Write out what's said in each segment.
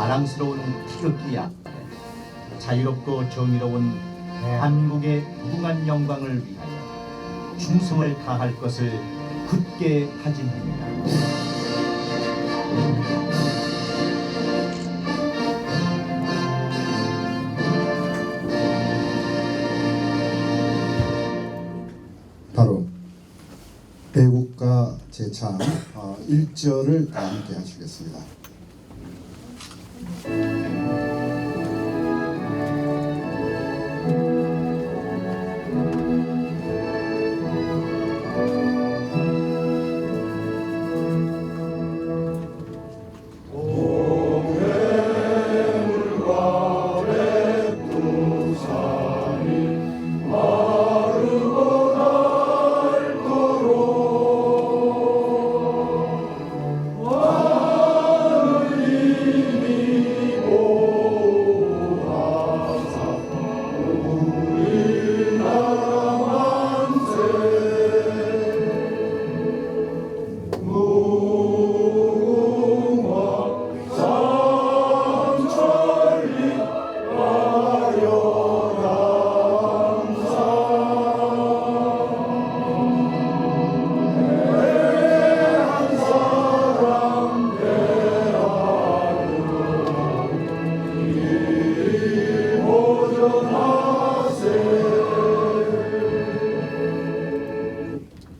자랑스러운 태극기 앞에 자유롭고 정의로운 대한민국의 무궁한 영광을 위하여 충성을 다할 것을 굳게 다짐합니다. 바로 애국가 제창 1절을 다 함께 하시겠습니다.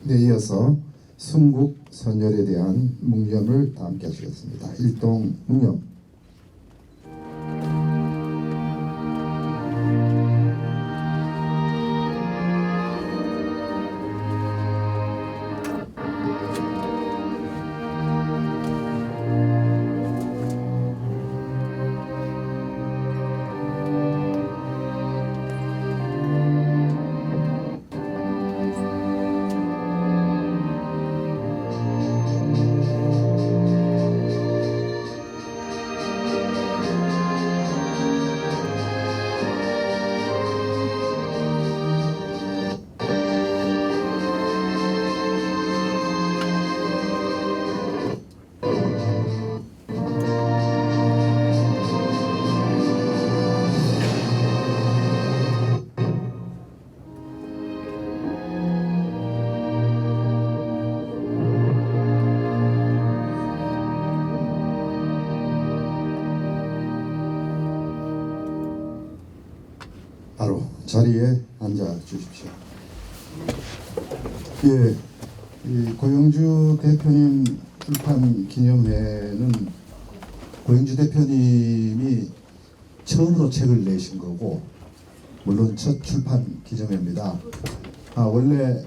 네, 이어서 순국 선열에 대한 묵념을 다 함께 하시겠습니다. 일동 묵념. 바로 자리에 앉아 주십시오. 예, 이 고영주 대표님 출판 기념회는 고영주 대표님이 처음으로 책을 내신 거고, 물론 첫 출판 기념회입니다. 원래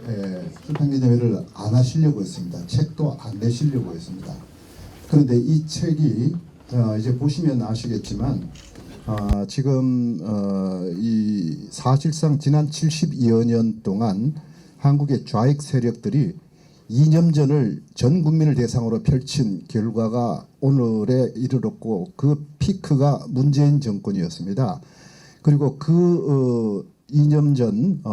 출판 기념회를 안 하시려고 했습니다. 책도 안 내시려고 했습니다. 그런데 이 책이 이제 보시면 아시겠지만 지금 이 사실상 지난 72여 년 동안 한국의 좌익 세력들이 이념전을 전 국민을 대상으로 펼친 결과가 오늘에 이르렀고, 그 피크가 문재인 정권이었습니다. 그리고 그 이념전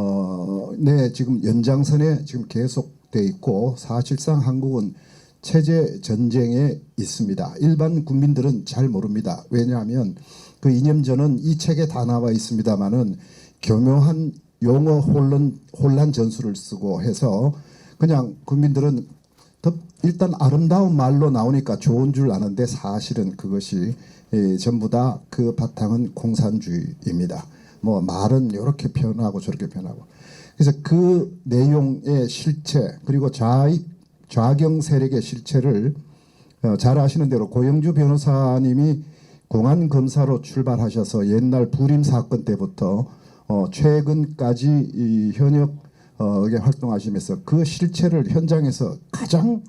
내 지금 연장선에 지금 계속돼 있고, 사실상 한국은 체제 전쟁에 있습니다. 일반 국민들은 잘 모릅니다. 왜냐하면 그 이념전은 이 책에 다 나와 있습니다만은 교묘한 용어 혼란 전술을 쓰고 해서 그냥 국민들은 일단 아름다운 말로 나오니까 좋은 줄 아는데, 사실은 그것이 전부 다 그 바탕은 공산주의입니다. 뭐 말은 이렇게 표현하고 저렇게 표현하고. 그래서 그 내용의 실체, 그리고 좌경 세력의 실체를 잘 아시는 대로 고영주 변호사님이 공안검사로 출발하셔서 옛날 부림 사건 때부터 최근까지 이 현역에 활동하시면서 그 실체를 현장에서 가장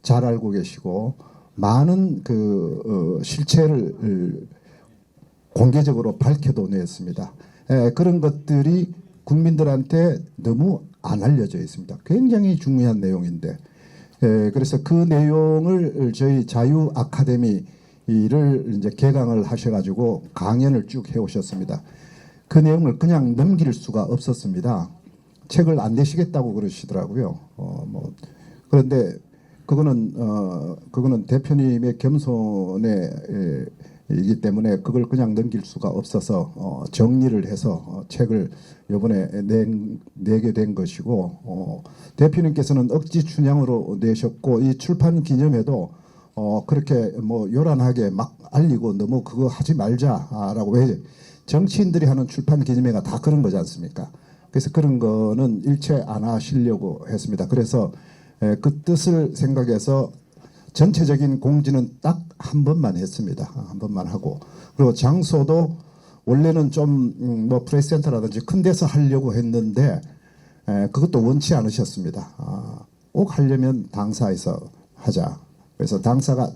잘 알고 계시고, 많은 그 실체를 공개적으로 밝혀도 냈습니다. 그런 것들이 국민들한테 너무 안 알려져 있습니다. 굉장히 중요한 내용인데, 그래서 그 내용을 저희 자유 아카데미를 이제 개강을 하셔가지고 강연을 쭉 해오셨습니다. 그 내용을 그냥 넘길 수가 없었습니다. 책을 안 내시겠다고 그러시더라고요. 그런데 그거는 대표님의 겸손에 이기 때문에 그걸 그냥 넘길 수가 없어서 정리를 해서 책을 이번에 내게 된 것이고, 대표님께서는 억지 춘향으로 내셨고, 이 출판 기념회도 그렇게 뭐 요란하게 막 알리고 너무 그거 하지 말자라고. 왜 정치인들이 하는 출판 기념회가 다 그런 거지 않습니까? 그래서 그런 거는 일체 안 하시려고 했습니다. 그래서 그 뜻을 생각해서 전체적인 공지는 딱 한 번만 했습니다. 한 번만 하고, 그리고 장소도 원래는 좀 뭐 프레스센터라든지 큰 데서 하려고 했는데 그것도 원치 않으셨습니다. 꼭 하려면 당사에서 하자. 그래서 당사가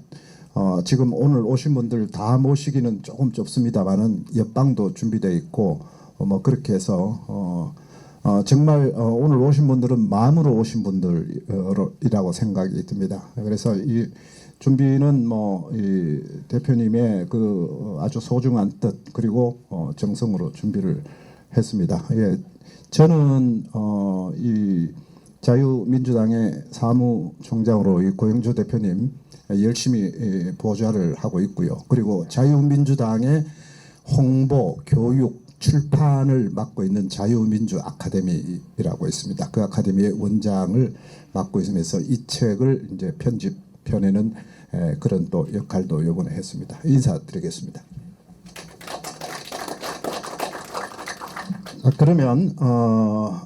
지금 오늘 오신 분들 다 모시기는 조금 좁습니다만은 옆방도 준비되어 있고 뭐 그렇게 해서 정말 오늘 오신 분들은 마음으로 오신 분들이라고 생각이 듭니다. 그래서 이 준비는 뭐 이 대표님의 그 아주 소중한 뜻 그리고 정성으로 준비를 했습니다. 예, 저는 이 자유민주당의 사무총장으로 이 고영주 대표님 열심히 보좌를 하고 있고요. 그리고 자유민주당의 홍보, 교육, 출판을 맡고 있는 자유민주 아카데미라고 있습니다. 그 아카데미의 원장을 맡고 있으면서 이 책을 이제 편집편에는 그런 또 역할도 이번에 했습니다. 인사드리겠습니다. 그러면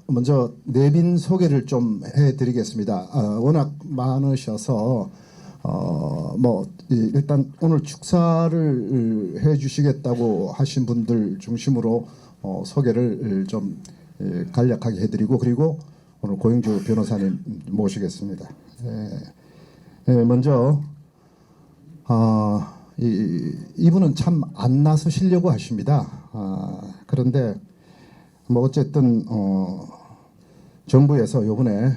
먼저 내빈 소개를 좀 해드리겠습니다. 워낙 많으셔서 뭐 일단 오늘 축사를 해주시겠다고 하신 분들 중심으로 소개를 좀 간략하게 해드리고, 그리고 오늘 고영주 변호사님 모시겠습니다. 먼저 이분은 참 안 나서시려고 하십니다. 그런데 뭐 어쨌든 정부에서 이번에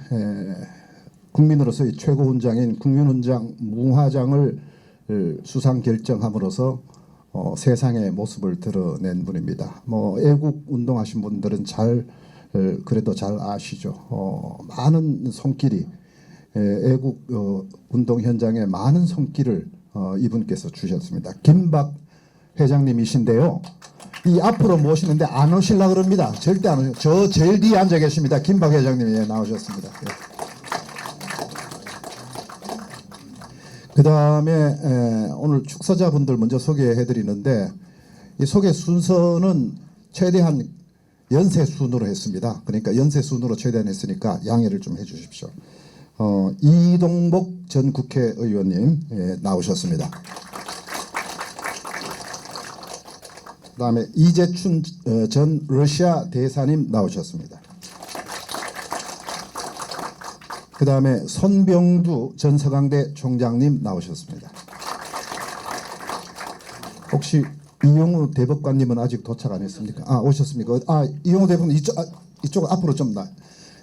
국민으로서의 최고 훈장인 국민훈장 무화장을 수상 결정함으로써 세상의 모습을 드러낸 분입니다. 뭐 애국 운동하신 분들은 그래도 잘 아시죠. 많은 손길이 애국 운동 현장에 많은 손길을 이분께서 주셨습니다. 김박 회장님이신데요. 이 앞으로 모시는데 안 오시려고 그럽니다. 절대 안 오셔. 저 제일 뒤에 앉아 계십니다. 김박 회장님이 나오셨습니다. 그 다음에 오늘 축사자분들 먼저 소개해 드리는데, 이 소개 순서는 최대한 연세 순으로 했습니다. 그러니까 연세 순으로 최대한 했으니까 양해를 좀 해 주십시오. 이동복 전 국회의원님 나오셨습니다. 그 다음에 이재춘 전 러시아 대사님 나오셨습니다. 그 다음에 손병두 전 서강대 총장님 나오셨습니다. 혹시 이용우 대법관님은 아직 도착 안 했습니까? 오셨습니까? 이용우 대법관 이쪽 앞으로 좀 나.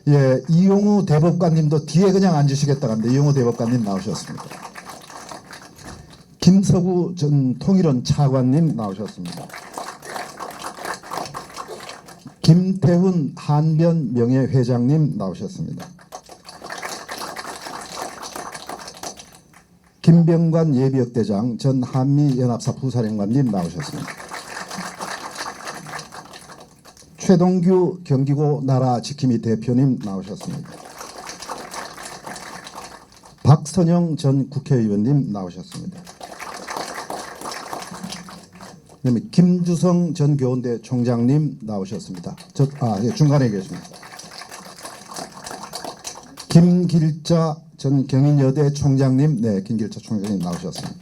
예, 이용우 대법관님도 뒤에 그냥 앉으시겠다고 합니다. 이용우 대법관님 나오셨습니다. 김서구 전 통일원 차관님 나오셨습니다. 김태훈 한변 명예회장님 나오셨습니다. 김병관 예비역대장 전 한미연합사 부사령관님 나오셨습니다. 최동규 경기고 나라지킴이 대표님 나오셨습니다. 박선영 전 국회의원님 나오셨습니다. 그다음에 김주성 전 교원대 총장님 나오셨습니다. 중간에 계십니다. 김길자 전 경인여대 총장님, 김길자 총장님 나오셨습니다.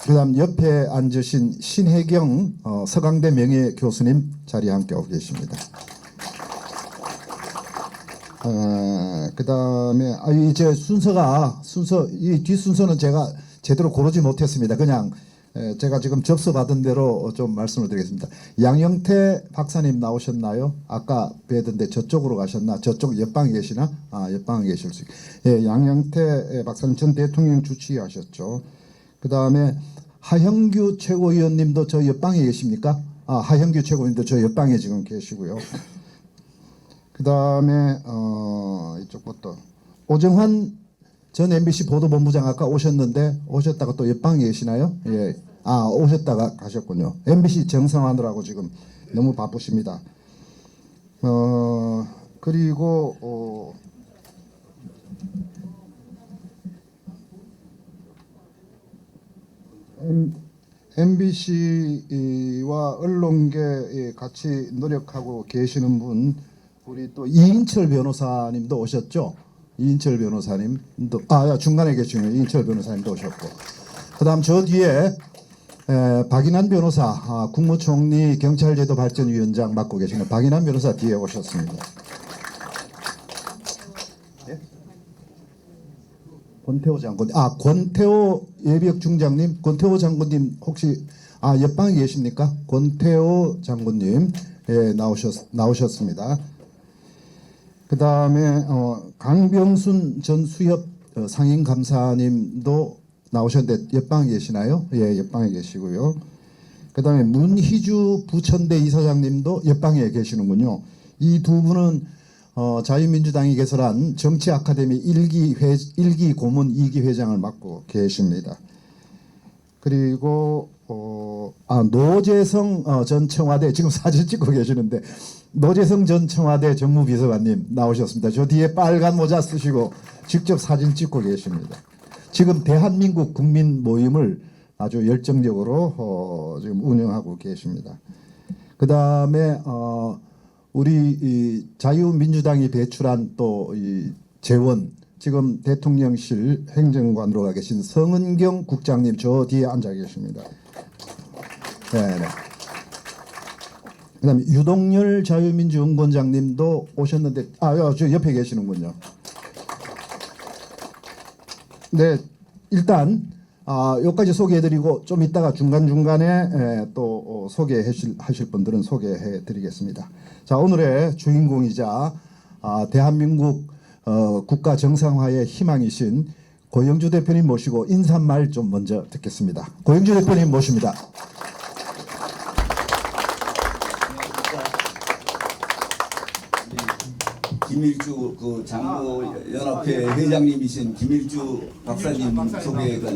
그 다음 옆에 앉으신 신혜경 서강대 명예교수님 자리에 함께 오고 계십니다. 그 다음에 이제 이 뒷순서는 제가 제대로 고르지 못했습니다. 그냥 제가 지금 접수 받은 대로 좀 말씀을 드리겠습니다. 양영태 박사님 나오셨나요? 아까 뵈던데 저쪽으로 가셨나? 저쪽 옆방에 계시나? 옆방에 계실 수 있고. 양영태 박사님 전 대통령 주치하셨죠. 그 다음에 하형규 최고위원님도 저 옆방에 계십니까? 하형규 최고위원님도 저 옆방에 지금 계시고요. 그 다음에 이쪽부터 오정환 전 MBC 보도본부장 아까 오셨는데 오셨다가 또 옆방에 계시나요? 예. 아, 오셨다가 가셨군요. MBC 정상화하느라고 지금 너무 바쁘십니다. 그리고 MBC와 언론계 같이 노력하고 계시는 분, 우리 또 이인철 변호사님도 오셨죠? 이인철 변호사님도 중간에 계시는 이인철 변호사님도 오셨고, 그다음 저 뒤에 박인환 변호사, 국무총리 경찰제도 발전위원장 맡고 계시는 박인환 변호사 뒤에 오셨습니다. 예? 권태호 장군, 권태호 예비역 중장님, 권태호 장군님 혹시 옆방에 계십니까? 권태호 장군님 나오셨습니다. 그 다음에 강병순 전 수협 상임감사님도 나오셨는데 옆방에 계시나요? 예, 옆방에 계시고요. 그 다음에 문희주 부천대 이사장님도 옆방에 계시는군요. 이 두 분은 자유민주당이 개설한 정치아카데미 1기 고문 2기 회장을 맡고 계십니다. 그리고 노재성 전 청와대, 지금 사진 찍고 계시는데 노재성 전 청와대 정무비서관님 나오셨습니다. 저 뒤에 빨간 모자 쓰시고 직접 사진 찍고 계십니다. 지금 대한민국 국민 모임을 아주 열정적으로 지금 운영하고 계십니다. 그 다음에 우리 이 자유민주당이 배출한 또 이 재원, 지금 대통령실 행정관으로 가 계신 성은경 국장님 저 뒤에 앉아 계십니다. 네. 그다음에 유동열 자유민주연구원장님도 오셨는데 저 옆에 계시는군요. 네, 일단 여기까지 소개해드리고 좀 이따가 중간중간에 또 소개하실 분들은 소개해드리겠습니다. 자, 오늘의 주인공이자 대한민국 국가 정상화의 희망이신 고영주 대표님 모시고 인사말 좀 먼저 듣겠습니다. 고영주 대표님 모십니다. 김일주 그 장로 연합회 회장님이신 김일주 박사님 소개가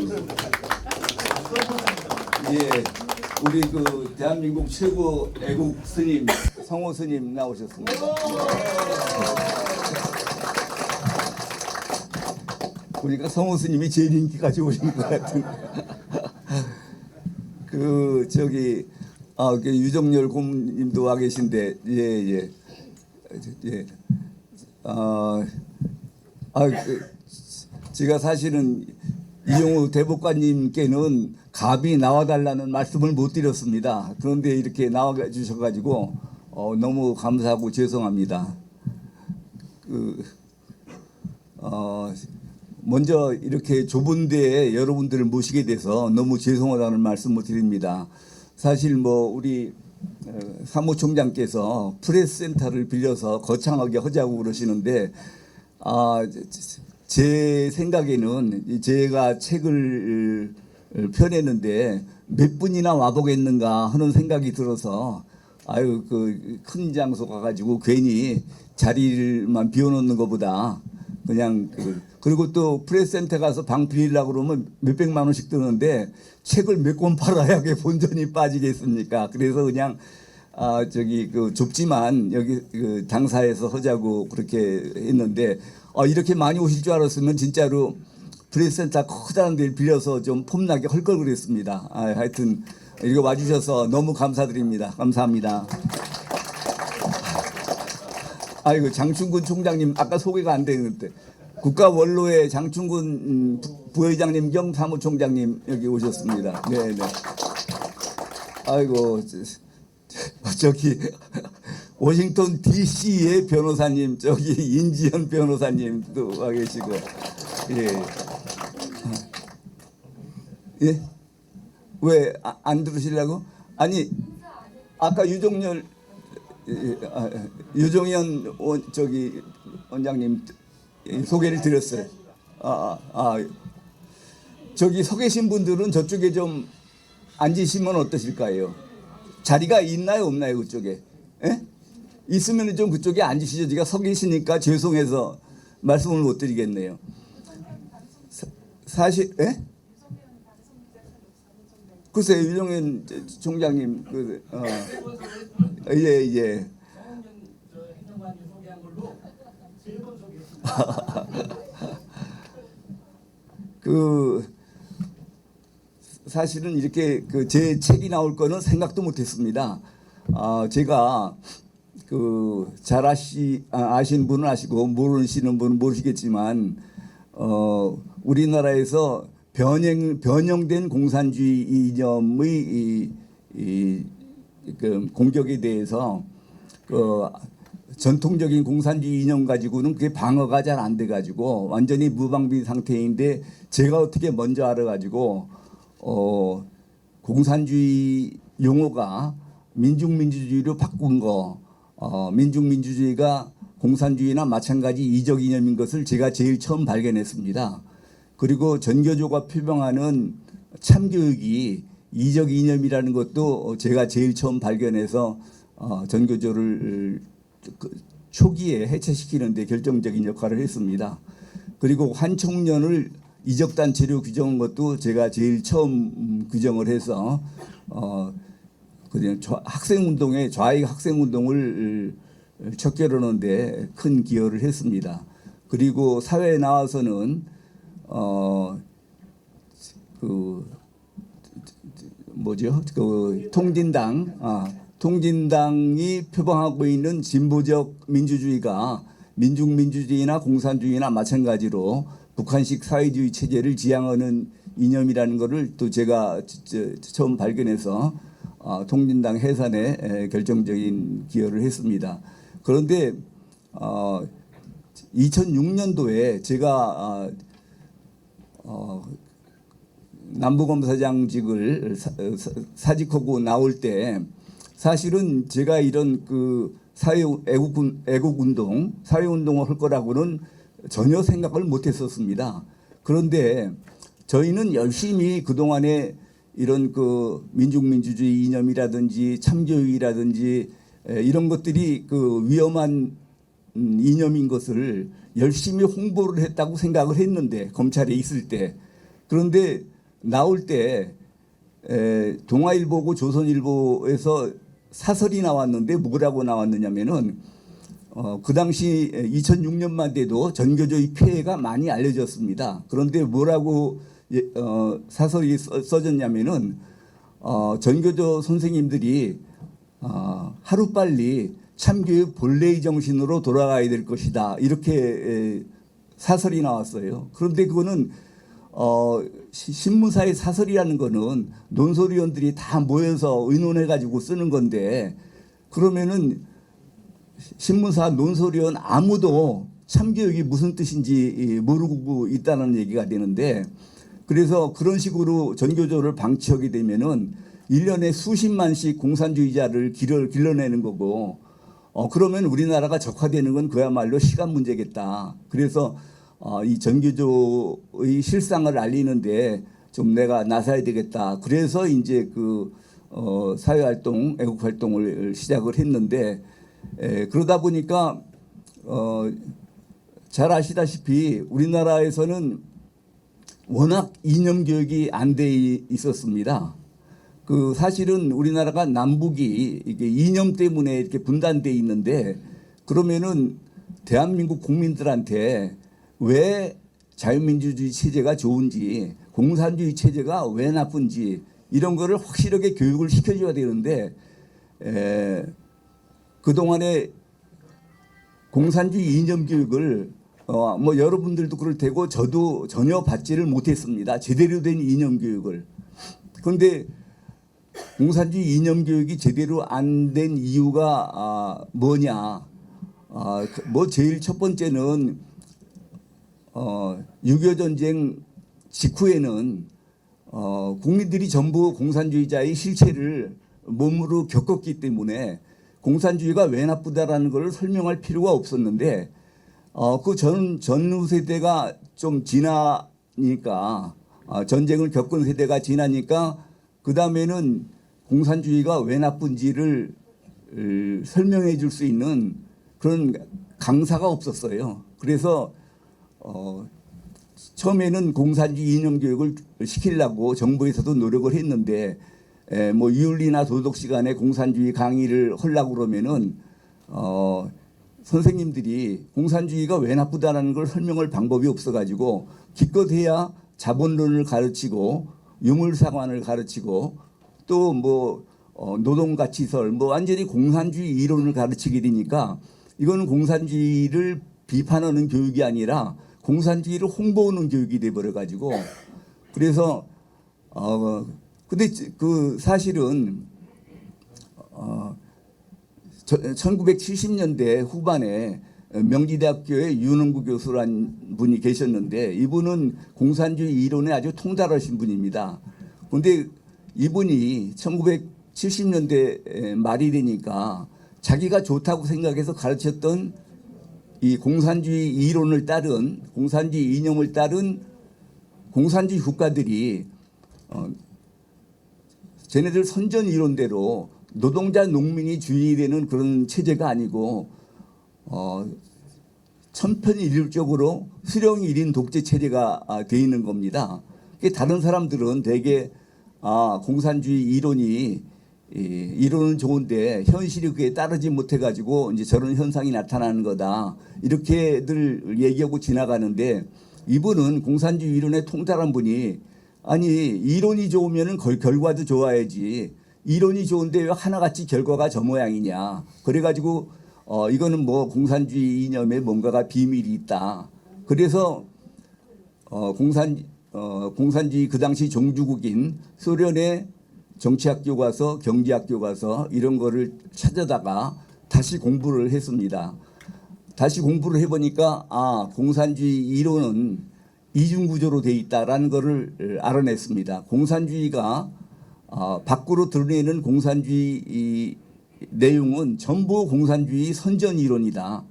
우리 그 대한민국 최고 애국 스님 성호 스님 나오셨습니다. 보니까 성호 스님이 제일 인기까지 오신 것 같은. 그 유정열 고문님도 와 계신데 제가 사실은 이용우 대법관님께는 감히 나와달라는 말씀을 못 드렸습니다. 그런데 이렇게 나와 주셔가지고 너무 감사하고 죄송합니다. 먼저 이렇게 좁은 데에 여러분들을 모시게 돼서 너무 죄송하다는 말씀을 드립니다. 사실 우리 사무총장께서 프레스센터를 빌려서 거창하게 하자고 그러시는데 제 생각에는 제가 책을 펴내는데 몇 분이나 와보겠는가 하는 생각이 들어서 그 큰 장소 가가지고 괜히 자리만 비워놓는 것보다 그냥 그리고 또 프레스센터 가서 방 빌리려고 그러면 몇백만 원씩 드는데 책을 몇 권 팔아야 본전이 빠지겠습니까? 그래서 그냥 좁지만 여기 당사에서 하자고 그렇게 했는데 이렇게 많이 오실 줄 알았으면 진짜로 프레스센터 커다란 데를 빌려서 좀 폼나게 할 걸 그랬습니다. 하여튼 이렇게 와주셔서 너무 감사드립니다. 감사합니다. 장충근 총장님 아까 소개가 안 되는데 국가원로의 장충근 부회장님 겸 사무총장님 여기 오셨습니다. 네네. 워싱턴 DC의 변호사님 인지현 변호사님도 와 계시고 예? 왜 안 들으시려고? 아니 아까 유정현 원장님 소개를 드렸어요. 저기 서 계신 분들은 저쪽에 좀 앉으시면 어떠실까요? 자리가 있나요 없나요 그쪽에? 예? 있으면 좀 그쪽에 앉으시죠. 제가 서 계시니까 죄송해서 말씀을 못 드리겠네요. 사실 예? 글쎄 유정현 총장님 예. 그 사실은 이렇게 그 제 책이 나올 거는 생각도 못했습니다. 제가 그 잘 아시는 분은 아시고 모르시는 분은 모르시겠지만 우리나라에서 변형된 공산주의 이념의 그 공격에 대해서 그 전통적인 공산주의 이념 가지고는 그게 방어가 잘 안 돼 가지고 완전히 무방비 상태인데 제가 어떻게 먼저 알아가지고 공산주의 용어가 민중민주주의로 바꾼 거, 민중민주주의가 공산주의나 마찬가지 이적 이념인 것을 제가 제일 처음 발견했습니다. 그리고 전교조가 표방하는 참교육이 이적 이념이라는 것도 제가 제일 처음 발견해서 전교조를 초기에 해체시키는 데 결정적인 역할을 했습니다. 그리고 한총련을 이적단체로 규정한 것도 제가 제일 처음 규정을 해서 그냥 학생운동에 좌익 학생운동을 척결하는 데 큰 기여를 했습니다. 그리고 사회에 나와서는 통진당이 표방하고 있는 진보적 민주주의가 민중민주주의나 공산주의나 마찬가지로 북한식 사회주의 체제를 지향하는 이념이라는 것을 또 제가 처음 발견해서 통진당 해산에 결정적인 기여를 했습니다. 그런데 2006년도에 제가 남부검사장직을 사직하고 나올 때 사실은 제가 이런 그 애국운동, 사회운동을 할 거라고는 전혀 생각을 못했었습니다. 그런데 저희는 열심히 그동안에 이런 그 민중민주주의 이념이라든지 참교육이라든지 이런 것들이 그 위험한 이념인 것을 열심히 홍보를 했다고 생각을 했는데 검찰에 있을 때 그런데 나올 때 동아일보고 조선일보에서 사설이 나왔는데 뭐라고 나왔느냐면은 그 당시 2006년만 돼도 전교조의 피해가 많이 알려졌습니다. 그런데 뭐라고 사설이 써졌냐면은 전교조 선생님들이 하루빨리 참교육 본래의 정신으로 돌아가야 될 것이다. 이렇게 사설이 나왔어요. 그런데 그거는 신문사의 사설이라는 거는 논설위원들이 다 모여서 의논해 가지고 쓰는 건데 그러면은 신문사 논설위원 아무도 참교육이 무슨 뜻인지 모르고 있다는 얘기가 되는데 그래서 그런 식으로 전교조를 방치하게 되면은 1년에 수십만씩 공산주의자를 길러내는 거고 그러면 우리나라가 적화되는 건 그야말로 시간 문제겠다. 그래서 이 전교조의 실상을 알리는데 좀 내가 나서야 되겠다. 그래서 이제 그 사회활동, 애국활동을 시작을 했는데 그러다 보니까 잘 아시다시피 우리나라에서는 워낙 이념 교육이 안 돼 있었습니다. 그 사실은 우리나라가 남북이 이게 이념 때문에 이렇게 분단돼 있는데 그러면은 대한민국 국민들한테 왜 자유민주주의 체제가 좋은지 공산주의 체제가 왜 나쁜지 이런 거를 확실하게 교육을 시켜줘야 되는데 그동안에 공산주의 이념 교육을 뭐 여러분들도 그럴 테고 저도 전혀 받지를 못했습니다. 제대로 된 이념 교육을. 그런데 공산주의 이념 교육이 제대로 안 된 이유가 뭐냐? 뭐 제일 첫 번째는 6.25 전쟁 직후에는 국민들이 전부 공산주의자의 실체를 몸으로 겪었기 때문에 공산주의가 왜 나쁘다라는 것을 설명할 필요가 없었는데 그 전후 세대가 좀 지나니까 전쟁을 겪은 세대가 지나니까 그 다음에는 공산주의가 왜 나쁜지를 설명해 줄 수 있는 그런 강사가 없었어요. 그래서 처음에는 공산주의 이념 교육을 시키려고 정부에서도 노력을 했는데 뭐 윤리나 도덕 시간에 공산주의 강의를 하려고 그러면은 선생님들이 공산주의가 왜 나쁘다라는 걸 설명할 방법이 없어가지고 기껏해야 자본론을 가르치고 유물사관을 가르치고 또 뭐 노동가치설 뭐 완전히 공산주의 이론을 가르치게 되니까 이거는 공산주의를 비판하는 교육이 아니라 공산주의를 홍보하는 교육이 돼버려 가지고 그래서 근데 그 사실은 1970년대 후반에 명지대학교의 윤흥구 교수란 분이 계셨는데 이분은 공산주의 이론에 아주 통달하신 분입니다. 그런데 이분이 1970년대 말이 되니까 자기가 좋다고 생각해서 가르쳤던 이 공산주의 이론을 따른 공산주의 이념을 따른 공산주의 국가들이 쟤네들 선전 이론대로 노동자 농민이 주인이 되는 그런 체제가 아니고 천편일률적으로 수령 1인 독재 체제가 돼 있는 겁니다. 다른 사람들은 대개 공산주의 이론은 좋은데 현실이 그에 따르지 못해 가지고 이제 저런 현상이 나타나는 거다 이렇게들 얘기하고 지나가는데 이분은 공산주의 이론에 통달한 분이 아니 이론이 좋으면은 결과도 좋아야지 이론이 좋은데 왜 하나같이 결과가 저 모양이냐 그래가지고 이거는 뭐 공산주의 이념에 뭔가가 비밀이 있다. 그래서 공산주의 그 당시 종주국인 소련의 정치학교 가서 경제학교 가서 이런 거를 찾아다가 다시 공부를 했습니다. 다시 공부를 해보니까 공산주의 이론은 이중구조로 돼 있다라는 거를 알아냈습니다. 공산주의가 밖으로 드러내는 공산주의 이 내용은 전부 공산주의 선전 이론이다.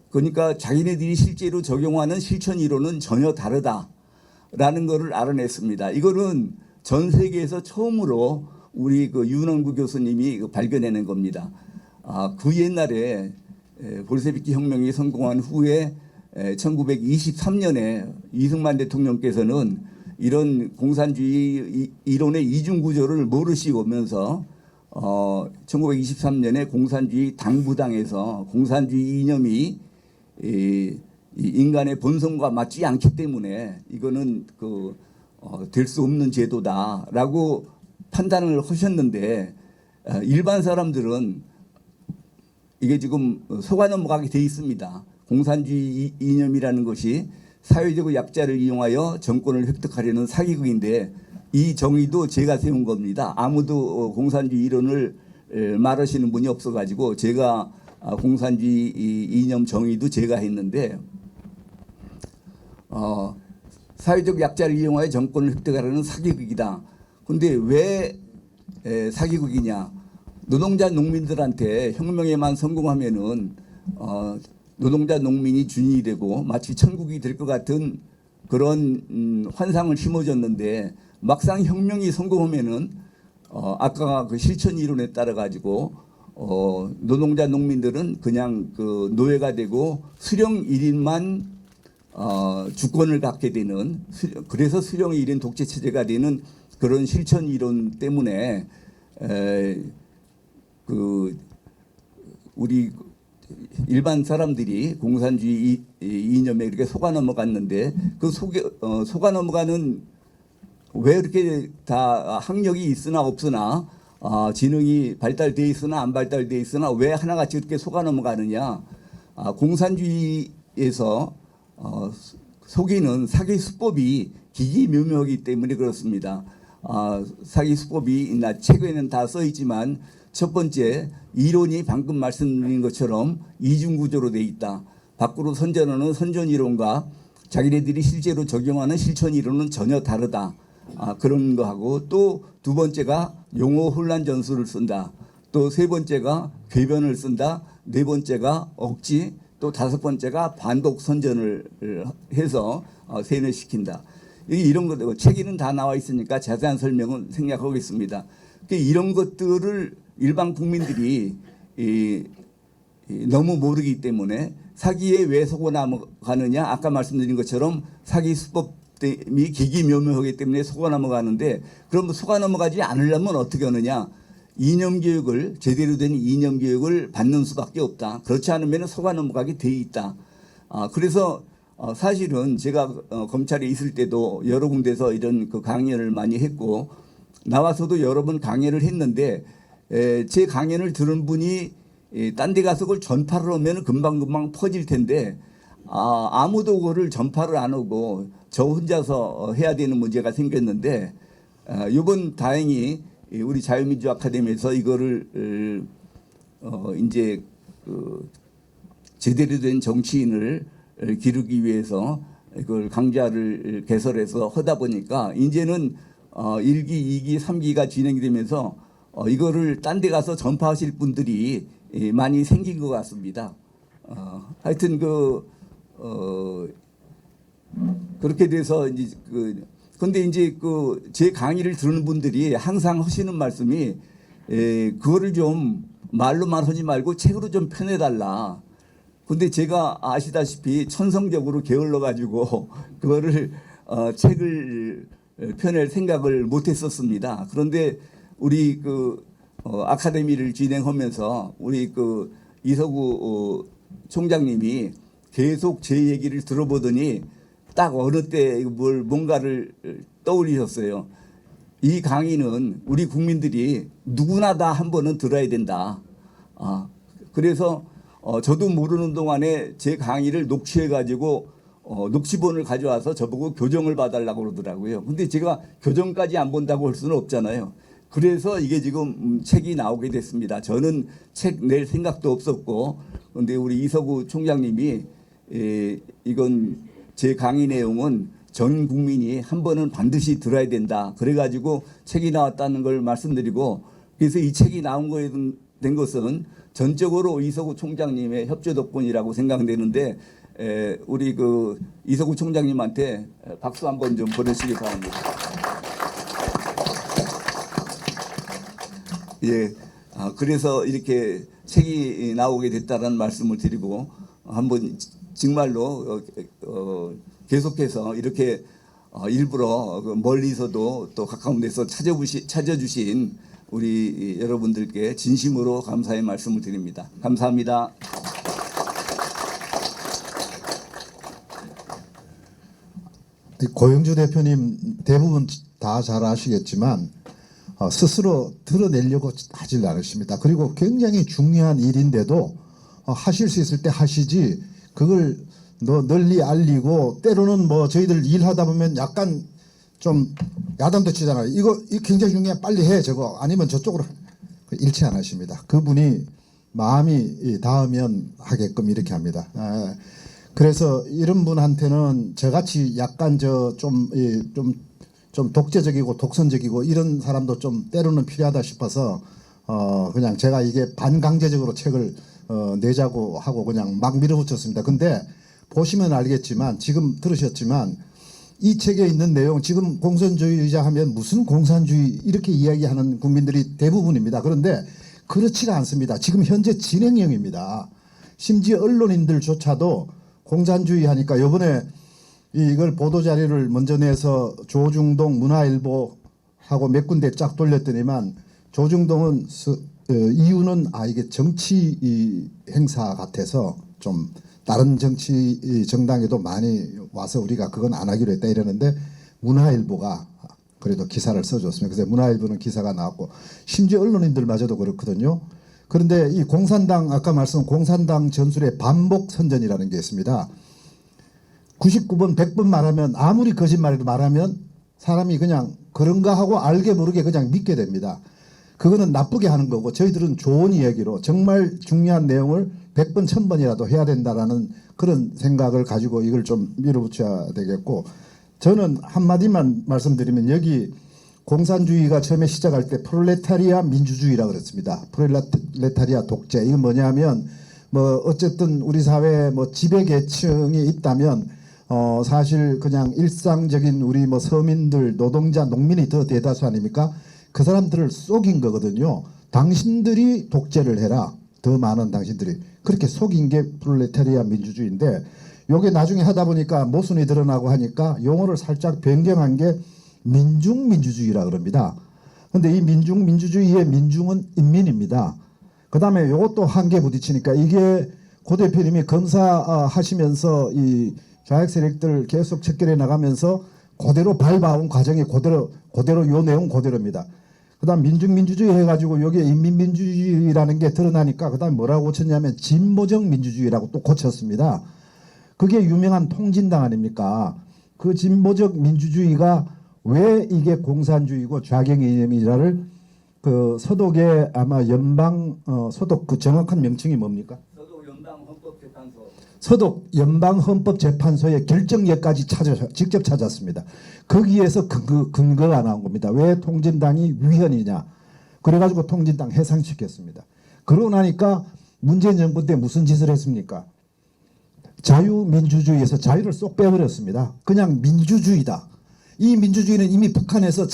그러니까 자기네들이 실제로 적용하는 실천 이론은 전혀 다르다라는 거를 알아냈습니다. 이거는 전 세계에서 처음으로 우리 그 윤흥구 교수님이 발견해낸 겁니다. 그 옛날에 볼셰비키 혁명이 성공한 후에 1923년에 이승만 대통령께서는 이런 공산주의 이론의 이중구조를 모르시면서 1923년에 공산주의 당부당에서 공산주의 이념이 이 인간의 본성과 맞지 않기 때문에 이거는 될 수 없는 제도다라고 판단을 하셨는데 일반 사람들은 이게 지금 속아 넘어가게 돼 있습니다. 공산주의 이념이라는 것이 사회적 약자를 이용하여 정권을 획득하려는 사기극인데 이 정의도 제가 세운 겁니다. 아무도 공산주의 이론을 말하시는 분이 없어가지고 제가 공산주의 이념 정의도 제가 했는데 사회적 약자를 이용하여 정권을 획득하려는 사기극이다. 그런데 왜 사기극이냐? 노동자 농민들한테 혁명에만 성공하면은 노동자 농민이 주인이 되고 마치 천국이 될 것 같은 그런 환상을 심어줬는데 막상 혁명이 성공하면은 아까 그 실천 이론에 따라 가지고 노동자 농민들은 그냥 그 노예가 되고 수령 1인만 주권을 갖게 되는 그래서 수령 1인 독재 체제가 되는 그런 실천 이론 때문에 그 우리 일반 사람들이 공산주의 이념에 이렇게 속아 넘어갔는데 그 속아 넘어가는 왜 이렇게 다 학력이 있으나 없으나 지능이 발달돼 있으나 안 발달돼 있으나 왜 하나같이 이렇게 속아 넘어가느냐? 공산주의에서 속이는 사기 수법이 기기묘묘하기 때문에 그렇습니다. 사기 수법이 책에는 다 써 있지만 첫 번째 이론이 방금 말씀드린 것처럼 이중구조로 돼 있다. 밖으로 선전하는 선전 이론과 자기네들이 실제로 적용하는 실천 이론은 전혀 다르다. 그런 거하고 또 두 번째가 용어 혼란 전술을 쓴다. 또 세 번째가 궤변을 쓴다. 네 번째가 억지. 또 다섯 번째가 반복 선전을 해서 세뇌시킨다. 이런 것 책에는 다 나와 있으니까 자세한 설명은 생략하겠습니다. 이런 것들을 일반 국민들이 너무 모르기 때문에 사기에 왜 속아 넘어가느냐, 아까 말씀드린 것처럼 사기 수법이 기기묘묘하기 때문에 속아 넘어가는데, 그럼 속아 넘어가지 않으려면 어떻게 하느냐, 이념 교육을, 제대로 된 이념 교육을 받는 수밖에 없다. 그렇지 않으면 속아 넘어가게 돼 있다. 그래서 사실은 제가 검찰에 있을 때도 여러 군데서 이런 그 강연을 많이 했고, 나와서도 여러 번 강연을 했는데, 제 강연을 들은 분이 딴 데 가서 그걸 전파를 하면 금방금방 퍼질 텐데, 아무도 그거를 전파를 안 하고 저 혼자서 해야 되는 문제가 생겼는데, 이번 다행히 우리 자유민주 아카데미에서 이거를 이제 그 제대로 된 정치인을 기르기 위해서 이걸 강좌를 개설해서 하다 보니까 이제는 1기, 2기, 3기가 진행이 되면서 이거를 딴 데 가서 전파하실 분들이 많이 생긴 것 같습니다. 하여튼 그렇게 돼서 이제 근데 이제 제 강의를 들은 분들이 항상 하시는 말씀이 그거를 좀 말로만 하지 말고 책으로 좀 펴내달라. 근데 제가 아시다시피 천성적으로 게을러 가지고 그거를 책을 펴낼 생각을 못 했었습니다. 그런데 우리 아카데미를 진행하면서 우리 이서구 총장님이 계속 제 얘기를 들어보더니 딱 어느 때 뭔가를 떠올리셨어요. 이 강의는 우리 국민들이 누구나 다 한 번은 들어야 된다. 그래서 저도 모르는 동안에 제 강의를 녹취해가지고 녹취본을 가져와서 저보고 교정을 봐달라고 그러더라고요. 근데 제가 교정까지 안 본다고 할 수는 없잖아요. 그래서 이게 지금 책이 나오게 됐습니다. 저는 책 낼 생각도 없었고, 그런데 우리 이서구 총장님이 이건 제 강의 내용은 전 국민이 한 번은 반드시 들어야 된다. 그래가지고 책이 나왔다는 걸 말씀드리고, 그래서 이 책이 나온 거에 된 것은 전적으로 이서구 총장님의 협조 덕분이라고 생각되는데, 우리 이서구 총장님한테 박수 한번 좀 보내시기 바랍니다. 예, 그래서 이렇게 책이 나오게 됐다는 말씀을 드리고, 한번 정말로 계속해서 이렇게 일부러 멀리서도 또 가까운 데서 찾아주신 우리 여러분들께 진심으로 감사의 말씀을 드립니다. 감사합니다. 고영주 대표님 대부분 다 잘 아시겠지만 스스로 드러내려고 하질 않으십니다. 그리고 굉장히 중요한 일인데도 하실 수 있을 때 하시지, 그걸 널리 알리고, 때로는 뭐 저희들 일하다 보면 약간 좀 야단도 치잖아요. 이거 굉장히 중요해, 빨리 해, 저거 아니면 저쪽으로. 일치 안 하십니다. 그분이 마음이 닿으면 하게끔 이렇게 합니다. 그래서 이런 분한테는 저같이 약간 좀 독재적이고 독선적이고 이런 사람도 좀 때로는 필요하다 싶어서 그냥 제가 이게 반강제적으로 책을 내자고 하고 그냥 막 밀어붙였습니다. 근데 보시면 알겠지만, 지금 들으셨지만 이 책에 있는 내용, 지금 공산주의자 하면 무슨 공산주의 이렇게 이야기하는 국민들이 대부분입니다. 그런데 그렇지가 않습니다. 지금 현재 진행형입니다. 심지어 언론인들조차도 공산주의 하니까, 요번에 이걸 보도자료를 먼저 내서 조중동 문화일보하고 몇 군데 쫙 돌렸더니만, 조중동은 이유는 이게 정치 행사 같아서 좀 다른 정치 정당에도 많이 와서 우리가 그건 안 하기로 했다 이러는데, 문화일보가 그래도 기사를 써줬습니다. 그래서 문화일보는 기사가 나왔고, 심지어 언론인들마저도 그렇거든요. 그런데 이 공산당, 아까 말씀 공산당 전술의 반복 선전이라는 게 있습니다. 99번 100번 말하면, 아무리 거짓말을 말하면 사람이 그냥 그런가 하고 알게 모르게 그냥 믿게 됩니다. 그거는 나쁘게 하는 거고, 저희들은 좋은 이야기로 정말 중요한 내용을 100번 1000번이라도 해야 된다라는 그런 생각을 가지고 이걸 좀 밀어붙여야 되겠고, 저는 한마디만 말씀드리면, 여기 공산주의가 처음에 시작할 때 프롤레타리아 민주주의라고 그랬습니다. 프롤레타리아 독재. 이건 뭐냐면, 뭐 어쨌든 우리 사회에 뭐 지배계층이 있다면 사실 그냥 일상적인 우리 뭐 서민들, 노동자, 농민이 더 대다수 아닙니까? 그 사람들을 속인 거거든요. 당신들이 독재를 해라. 더 많은 당신들이. 그렇게 속인 게 프롤레타리아 민주주의인데 요게 나중에 하다 보니까 모순이 드러나고 하니까 용어를 살짝 변경한 게 민중민주주의라 그럽니다. 근데 이 민중민주주의의 민중은 인민입니다. 그 다음에 요것도 한계 부딪히니까 이게 고 대표님이 검사 하시면서 이 좌익 세력들 계속 척결해 나가면서 그대로 밟아온 과정이 그대로 요 내용 그대로입니다. 그다음 민중민주주의 해가지고 여기에 인민민주주의라는 게 드러나니까 그다음 뭐라고 고쳤냐면 진보적 민주주의라고 또 고쳤습니다. 그게 유명한 통진당 아닙니까? 그 진보적 민주주의가 왜 이게 공산주의고 좌경 이념이라를 그 서독의 아마 연방 서독 그 정확한 명칭이 뭡니까? 서독 연방헌법재판소의 결정예까지 직접 찾았습니다. 거기에서 근거가 나온 겁니다. 왜 통진당이 위헌이냐. 그래가지고 통진당 해산시켰습니다. 그러고 나니까 문재인 정부 때 무슨 짓을 했습니까? 자유민주주의에서 자유를 쏙 빼버렸습니다. 그냥 민주주의다. 이 민주주의는 이미 북한에서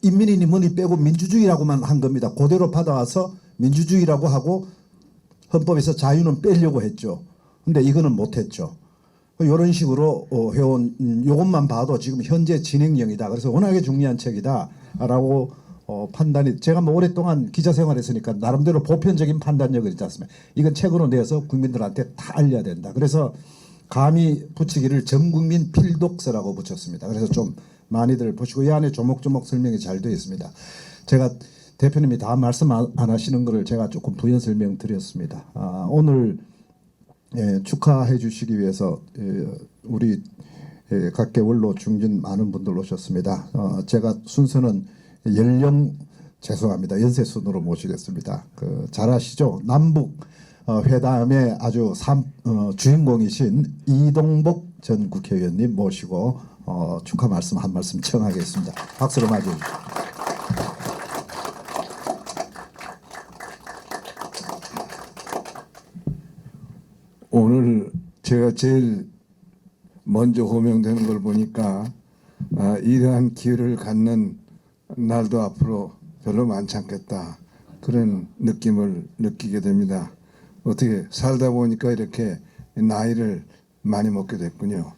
인민이니 뭐니 빼고 민주주의라고만 한 겁니다. 그대로 받아와서 민주주의라고 하고 헌법에서 자유는 빼려고 했죠. 근데 이거는 못했죠. 이런 식으로 해온 이것만 봐도 지금 현재 진행형이다. 그래서 워낙에 중요한 책이다라고 판단이 제가 뭐 오랫동안 기자 생활했으니까 나름대로 보편적인 판단력을 있지 않습니까? 이건 책으로 내서 국민들한테 다 알려야 된다. 그래서 감히 붙이기를 전국민 필독서라고 붙였습니다. 그래서 좀 많이들 보시고 이 안에 조목조목 설명이 잘 되어 있습니다. 제가 대표님이 다 말씀 안 하시는 거를 제가 조금 부연 설명드렸습니다. 오늘 축하해 주시기 위해서 우리 각계 원로 중진 많은 분들 오셨습니다. 제가 순서는 연령 죄송합니다. 연세 순으로 모시겠습니다. 잘 아시죠? 남북 회담의 아주 주인공이신 이동복 전 국회의원님 모시고 축하 말씀 한 말씀 청하겠습니다. 박수로 맞이해 주십시오. 오늘 제가 제일 먼저 호명되는 걸 보니까 이러한 기회를 갖는 날도 앞으로 별로 많지 않겠다. 그런 느낌을 느끼게 됩니다. 어떻게 살다 보니까 이렇게 나이를 많이 먹게 됐군요.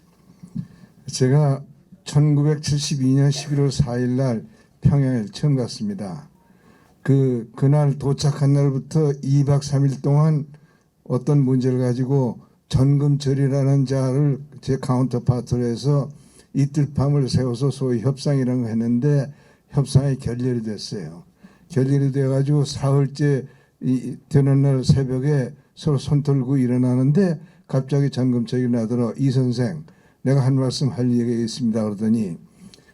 제가 1972년 11월 4일 날 평양에 처음 갔습니다. 그날 도착한 날부터 2박 3일 동안 어떤 문제를 가지고 전금철이라는 자를 제 카운터파트로 해서 이틀 밤을 세워서 소위 협상이라는 거 했는데 협상이 결렬이 됐어요. 결렬이 돼가지고 사흘째 되는 날 새벽에 서로 손 들고 일어나는데 갑자기 전금철이 나더러 이 선생 내가 한 말씀 할 얘기가 있습니다. 그러더니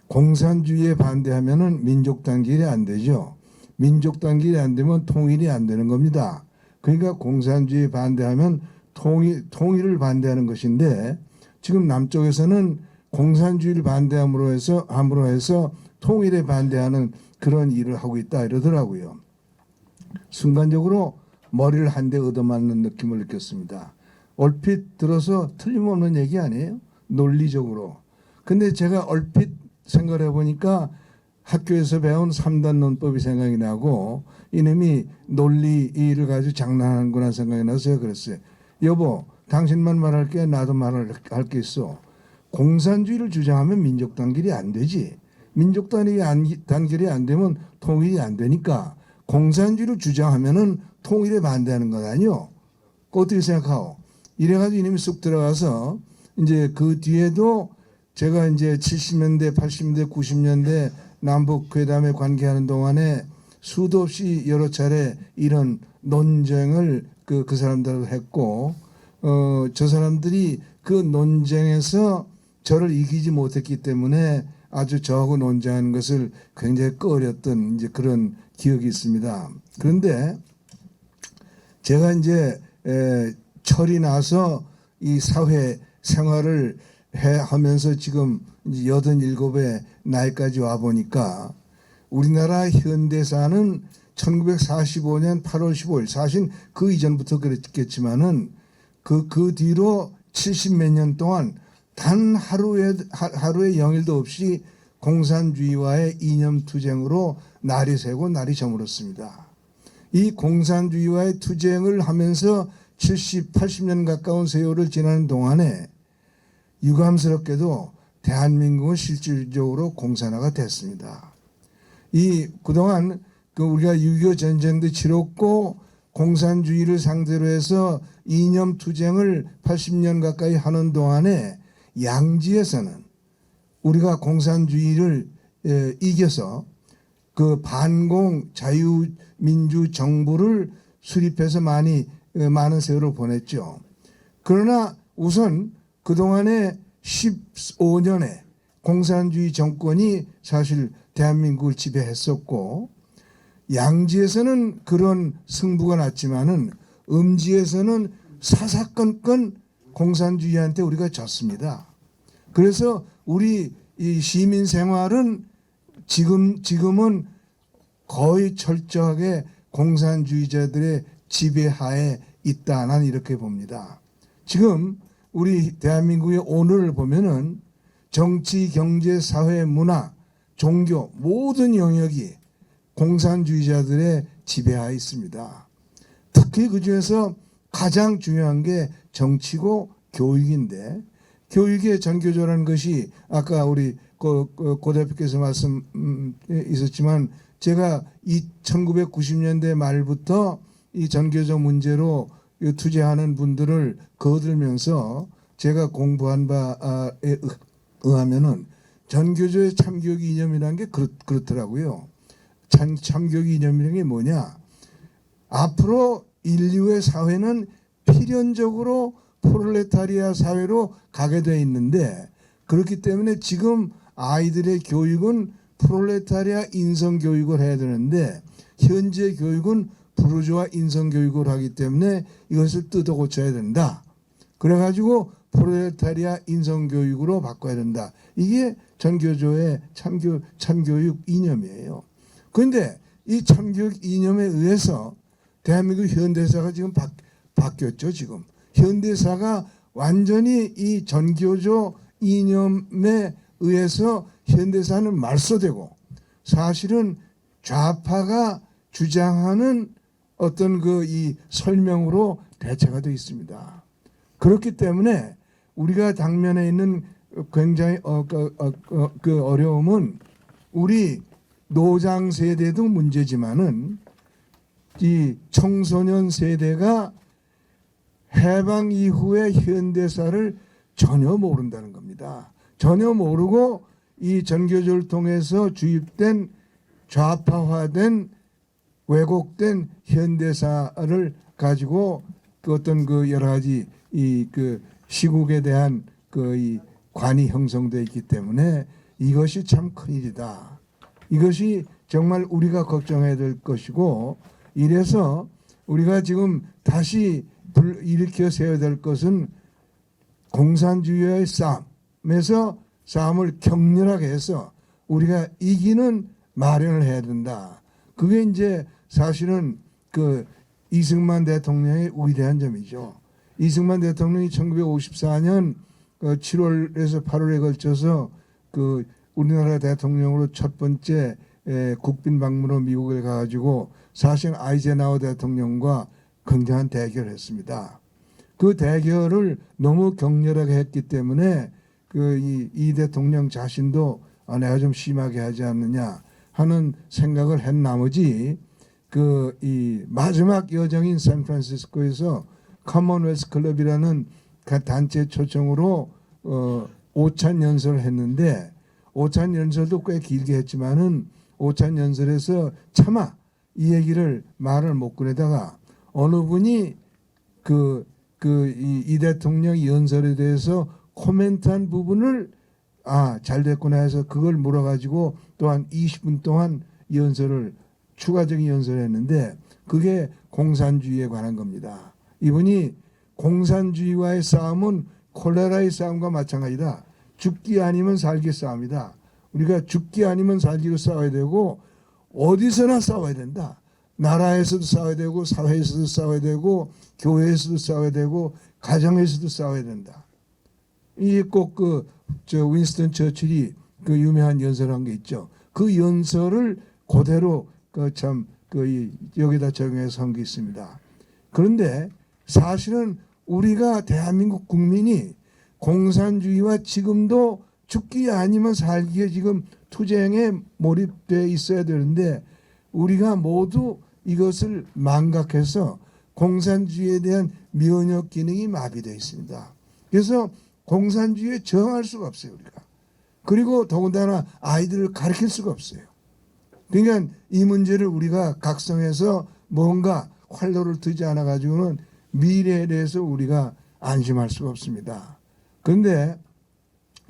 공산주의에 반대하면은 민족 단결이 안 되죠. 민족 단결이 안 되면 통일이 안 되는 겁니다. 그러니까 공산주의에 반대하면 통일을 반대하는 것인데 지금 남쪽에서는 공산주의를 반대함으로 해서 통일에 반대하는 그런 일을 하고 있다 이러더라고요. 순간적으로 머리를 한 대 얻어맞는 느낌을 느꼈습니다. 얼핏 들어서 틀림없는 얘기 아니에요? 논리적으로. 근데 제가 얼핏 생각을 해보니까 학교에서 배운 3단 논법이 생각이 나고 이놈이 논리를 가지고 장난하는구나 생각이 나서 제가 그랬어요. 여보 당신만 말할게 나도 말할 게 있어. 공산주의를 주장하면 민족 단결이 안 되지. 민족 단결이 안 되면 통일이 안 되니까 공산주의를 주장하면은 통일에 반대하는 것 아니요. 어떻게 생각하오? 이래가지고 이놈이 쑥 들어가서 이제 그 뒤에도 제가 이제 70년대, 80년대, 90년대 남북 회담에 관계하는 동안에 수도 없이 여러 차례 이런 논쟁을 그 사람들하고 했고 저 사람들이 그 논쟁에서 저를 이기지 못했기 때문에 아주 저하고 논쟁하는 것을 굉장히 꺼렸던 이제 그런 기억이 있습니다. 그런데 제가 이제 철이 나서 이 사회 생활을 하면서 지금 이제 87의 나이까지 와 보니까 우리나라 현대사는 1945년 8월 15일 사실 그 이전부터 그랬겠지만은 그 뒤로 70몇 년 동안 단 하루의 영일도 없이 공산주의와의 이념 투쟁으로 날이 새고 날이 저물었습니다. 이 공산주의와의 투쟁을 하면서 70, 80년 가까운 세월을 지나는 동안에 유감스럽게도 대한민국은 실질적으로 공산화가 됐습니다. 그동안 우리가 6.25 전쟁도 치렀고 공산주의를 상대로 해서 이념 투쟁을 80년 가까이 하는 동안에 양지에서는 우리가 공산주의를 이겨서 그 반공 자유민주 정부를 수립해서 많은 세월을 보냈죠. 그러나 우선 그동안에 15년의 공산주의 정권이 사실 대한민국을 지배했었고 양지에서는 그런 승부가 났지만은 음지에서는 사사건건 공산주의한테 우리가 졌습니다. 그래서 우리 이 시민 생활은 지금은 거의 철저하게 공산주의자들의 지배하에 있다. 나는 이렇게 봅니다. 지금 우리 대한민국의 오늘을 보면은 정치, 경제, 사회, 문화, 종교 모든 영역이 공산주의자들의 지배하에 있습니다. 특히 그 중에서 가장 중요한 게 정치고 교육인데 교육의 전교조라는 것이 아까 우리 고 대표께서 말씀 있었지만 제가 1990년대 말부터 이 전교조 문제로 투쟁하는 분들을 거들면서 제가 공부한 바에 의하면은 전교조의 참교육 이념이라는 게 그렇더라고요. 참교육 이념이라는 게 뭐냐? 앞으로 인류의 사회는 필연적으로 프롤레타리아 사회로 가게 돼 있는데 그렇기 때문에 지금 아이들의 교육은 프롤레타리아 인성 교육을 해야 되는데 현재 교육은 부르주아 인성 교육을 하기 때문에 이것을 뜯어 고쳐야 된다. 그래가지고 프롤레타리아 인성 교육으로 바꿔야 된다. 이게 전교조의 참교육 이념이에요. 그런데 이 참교육 이념에 의해서 대한민국 현대사가 지금 바뀌었죠. 지금 현대사가 완전히 이 전교조 이념에 의해서 현대사는 말소되고 사실은 좌파가 주장하는 어떤 이 설명으로 대체가 되어 있습니다. 그렇기 때문에 우리가 당면에 있는 굉장히 그 어려움은 우리 노장 세대도 문제지만은 이 청소년 세대가 해방 이후의 현대사를 전혀 모른다는 겁니다. 전혀 모르고 이 전교조를 통해서 주입된 좌파화된 왜곡된 현대사를 가지고 그 어떤 여러 가지 그 시국에 대한 이 관이 형성되어 있기 때문에 이것이 참 큰일이다. 이것이 정말 우리가 걱정해야 될 것이고 이래서 우리가 지금 다시 일으켜 세워야 될 것은 공산주의와의 싸움에서 싸움을 격렬하게 해서 우리가 이기는 마련을 해야 된다. 그게 이제 사실은 이승만 대통령의 위대한 점이죠. 이승만 대통령이 1954년 7월에서 8월에 걸쳐서 우리나라 대통령으로 첫 번째 국빈 방문으로 미국에 가가지고 사실 아이젠하워 대통령과 굉장한 대결을 했습니다. 그 대결을 너무 격렬하게 했기 때문에 이 대통령 자신도 내가 좀 심하게 하지 않느냐 하는 생각을 한 나머지 이 마지막 여정인 샌프란시스코에서 커먼웰스 클럽이라는 그 단체 초청으로 오찬 연설을 했는데 오찬 연설도 꽤 길게 했지만은 오찬 연설에서 차마 이 얘기를 말을 못 꺼내다가 어느 분이 이 대통령 연설에 대해서 코멘트한 부분을 잘 됐구나 해서 그걸 물어가지고 또한 20분 동안 추가적인 연설을 했는데 그게 공산주의에 관한 겁니다. 이분이 공산주의와의 싸움은 콜레라의 싸움과 마찬가지다. 죽기 아니면 살기 싸움이다. 우리가 죽기 아니면 살기로 싸워야 되고 어디서나 싸워야 된다. 나라에서도 싸워야 되고 사회에서도 싸워야 되고 교회에서도 싸워야 되고 가정에서도 싸워야 된다. 이게 꼭 윈스턴 처칠이 유명한 연설한 게 있죠. 그 연설을 그대로 여기다 적용해서 한 게 있습니다. 그런데 사실은 우리가 대한민국 국민이 공산주의와 지금도 죽기 아니면 살기에 지금 투쟁에 몰입되어 있어야 되는데 우리가 모두 이것을 망각해서 공산주의에 대한 면역 기능이 마비되어 있습니다. 그래서 공산주의에 저항할 수가 없어요, 우리가. 그리고 더군다나 아이들을 가르칠 수가 없어요. 그러니까 이 문제를 우리가 각성해서 뭔가 활로를 트지 않아 가지고는 미래에 대해서 우리가 안심할 수가 없습니다. 그런데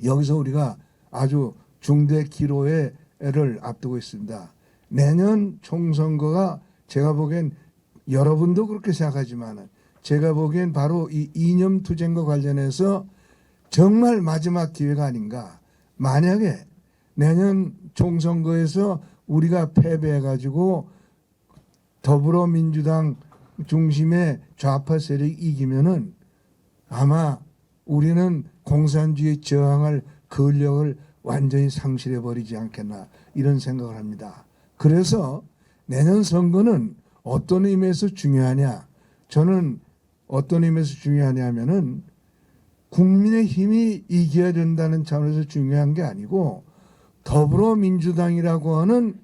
여기서 우리가 아주 중대 기로를 앞두고 있습니다. 내년 총선거가 제가 보기엔 여러분도 그렇게 생각하지만 제가 보기엔 바로 이 이념 투쟁과 관련해서 정말 마지막 기회가 아닌가. 만약에 내년 총선거에서 우리가 패배해가지고 더불어민주당 중심의 좌파 세력이 이기면은 아마 우리는 공산주의에 저항할 근력을 완전히 상실해 버리지 않겠나 이런 생각을 합니다. 그래서 내년 선거는 어떤 의미에서 중요하냐? 저는 어떤 의미에서 중요하냐면은 국민의 힘이 이겨야 된다는 차원에서 중요한 게 아니고 더불어민주당이라고 하는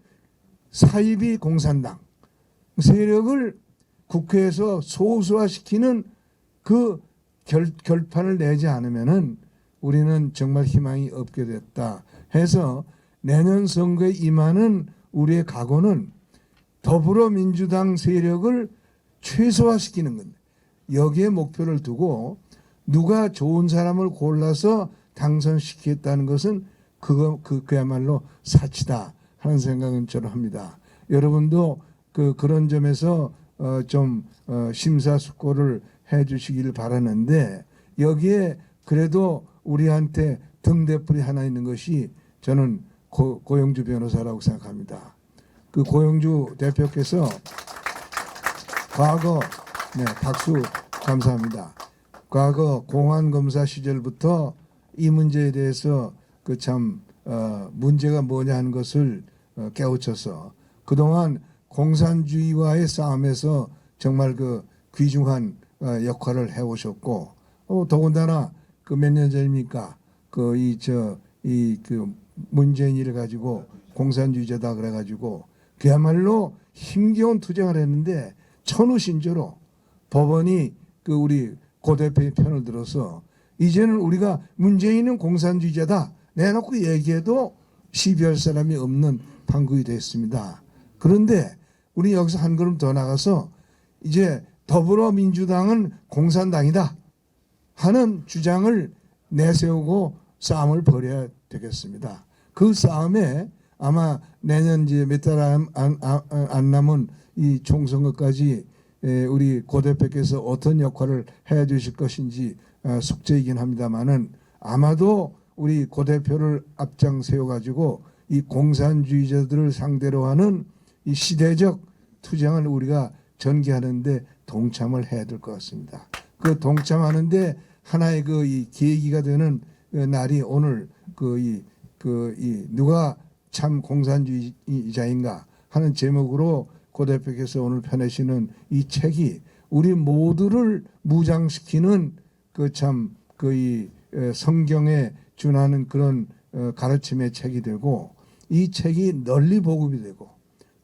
사이비 공산당 세력을 국회에서 소수화시키는 그 결판을 내지 않으면은 우리는 정말 희망이 없게 됐다 해서 내년 선거에 임하는 우리의 각오는 더불어민주당 세력을 최소화시키는 겁니다. 여기에 목표를 두고 누가 좋은 사람을 골라서 당선시키겠다는 것은 그야말로 사치다 하는 생각은 저는 합니다. 여러분도 그런 점에서 좀 심사숙고를 해주시길 바라는데 여기에 그래도 우리한테 등대풀이 하나 있는 것이 저는 고영주 변호사라고 생각합니다. 그 고영주 대표께서 과거 박수 감사합니다. 과거 공안검사 시절부터 이 문제에 대해서 문제가 뭐냐 하는 것을 깨우쳐서 그동안 공산주의와의 싸움에서 정말 귀중한 역할을 해오셨고 더군다나 몇 년 전입니까? 문재인이를 가지고 공산주의자다 그래가지고 그야말로 힘겨운 투쟁을 했는데 천우신조로 법원이 우리 고 대표의 편을 들어서 이제는 우리가 문재인은 공산주의자다 내놓고 얘기해도 시비할 사람이 없는 판국이 됐습니다. 그런데 우리 여기서 한 걸음 더 나가서 이제 더불어민주당은 공산당이다 하는 주장을 내세우고 싸움을 벌여야 되겠습니다. 그 싸움에 아마 내년 이제 몇 달 안 남은 이 총선거까지 우리 고 대표께서 어떤 역할을 해 주실 것인지 숙제이긴 합니다만은 아마도 우리 고 대표를 앞장 세워 가지고 이 공산주의자들을 상대로 하는 이 시대적 투쟁을 우리가 전개하는데 동참을 해야 될 것 같습니다. 그 동참하는데 하나의 이 계기가 되는 날이 오늘 누가 참 공산주의자인가 하는 제목으로 고 대표께서 오늘 펴내시는 이 책이 우리 모두를 무장시키는 이 성경에 준하는 그런 가르침의 책이 되고 이 책이 널리 보급이 되고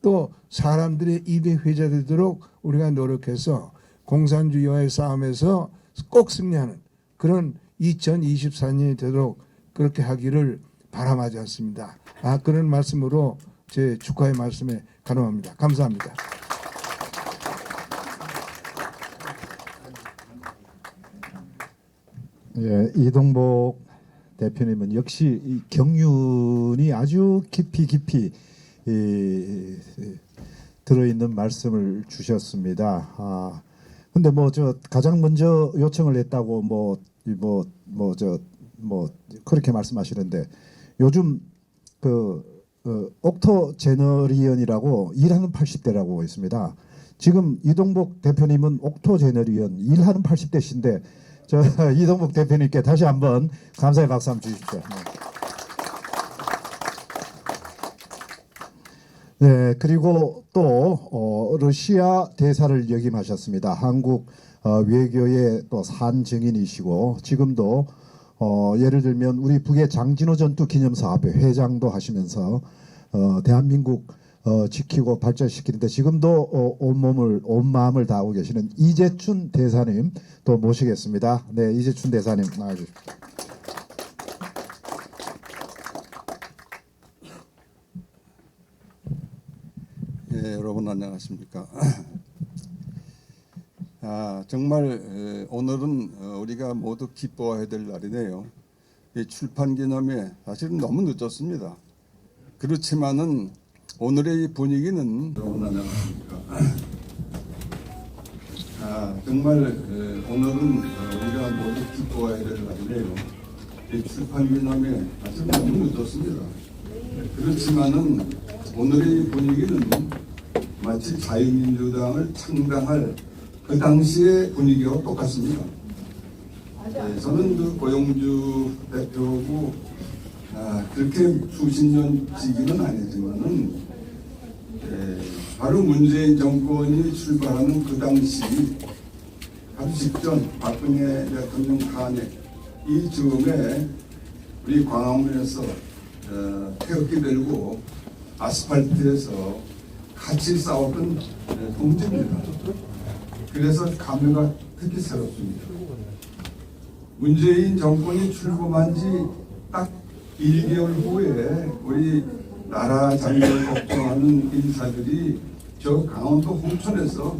또 사람들의 입에 회자되도록 우리가 노력해서 공산주의와의 싸움에서 꼭 승리하는 그런 2024년이 되도록 그렇게 하기를 바람하지 않습니다. 그런 말씀으로 제 축하의 말씀에 가름합니다. 감사합니다. 예, 이동복 대표님은 역시 이 경륜이 아주 깊이 들어있는 말씀을 주셨습니다. 근데 가장 먼저 요청을 했다고 그렇게 말씀하시는데 요즘 옥토제너리언이라고 일하는 80대라고 있습니다. 지금 이동복 대표님은 옥토제너리언 일하는 80대신데 이동복 대표님께 다시 한번 감사의 박수 한번 주십시오. 네, 그리고 또 러시아 대사를 역임하셨습니다. 한국 외교의 또 산 증인이시고 지금도 예를 들면 우리 북의 장진호 전투 기념사업회 회장도 하시면서 대한민국 지키고 발전시키는데 지금도 온 마음을 다하고 계시는 이재춘 대사님 또 모시겠습니다. 네, 이재춘 대사님 나와주십시오. 예, 여러분 안녕하십니까? 오늘은 우리가 모두 기뻐해야 될 날이네요. 이 출판 기념회 사실은 너무 늦었습니다. 그렇지만은 오늘의 이 분위기는 여러분 안녕하십니까? 오늘은 우리가 모두 기뻐해야 될 날이네요. 이 출판 기념회 사실 너무 늦었습니다. 그렇지만은 오늘의 이 분위기는 마치 자유민주당을 창당할 그 당시의 분위기와 똑같습니다. 저는 그 고영주 대표고 그렇게 수십 년 지기는 아니지만은 바로 문재인 정권이 출발하는 그 당시 바로 직전 박근혜 대통령 탄핵 이 즈음에 우리 광화문에서 태극기 들고 아스팔트에서 같이 싸웠던 동지입니다. 그래서 감회가 특히 새롭습니다. 문재인 정권이 출범한 지 딱 1개월 후에 우리 나라 자유를 걱정하는 인사들이 저 강원도 홍천에서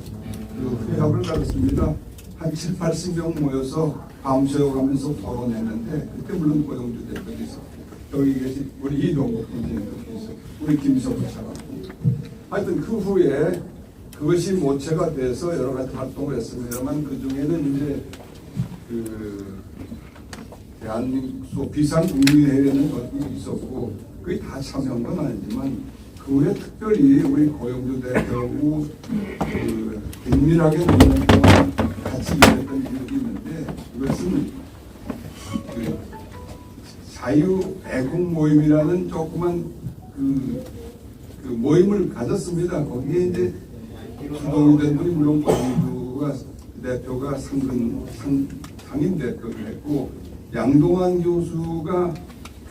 그 회합을 가졌습니다. 한 7, 80명 모여서 밤새워가면서 토론했는데 그때 물론 고영주 대표도 있었고 여기 계신 우리 이동국 부장님도 있었고 우리 김석우 차관 하여튼 그 후에 그것이 모체가 돼서 여러 가지 활동을 했습니다만 그 중에는 이제 그 대한민국 비상국민회의라는 것이 있었고 그게 다 참여한 건 아니지만 그 후에 특별히 우리 고영주 대표하고 그 긴밀하게 몇 년 동안 같이 일했던 기억이 있는데 이것은 그 자유애국 모임이라는 조그만 그 모임을 가졌습니다. 거기에 이제 주동이 된 분이 물론 고영주가 대표가 상임 대표를 했고 양동환 교수가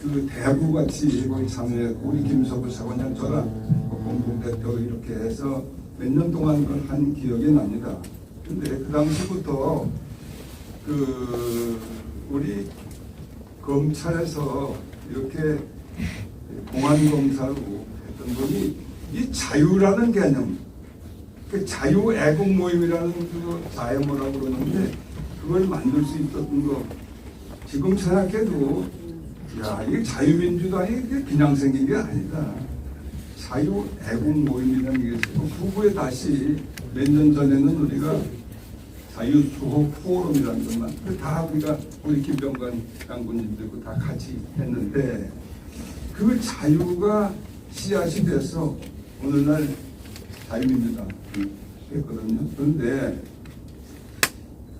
그 대부 같이 거기 참여했고 우리 김석우 차관장 저랑 공동 대표 이렇게 해서 몇 년 동안 그걸 한 기억이 납니다. 근데 그 당시부터 그 우리 검찰에서 이렇게 공안 검사로 했던 분이 이 자유라는 개념, 그 자유 애국 모임이라는 그 자애모라고 그러는데 그걸 만들 수 있었던 거 지금 생각해도 야 이게 자유민주당이 이게 그냥 생긴 게 아니다. 자유 애국 모임이라는 게 있고 그 후에 다시 몇 년 전에는 우리가 자유수호 포럼이라는 것만 다 우리가 우리 김병관 장군님들과 다 같이 했는데 그 자유가 씨앗이 돼서 오늘날 자유민주당 했거든요. 그런데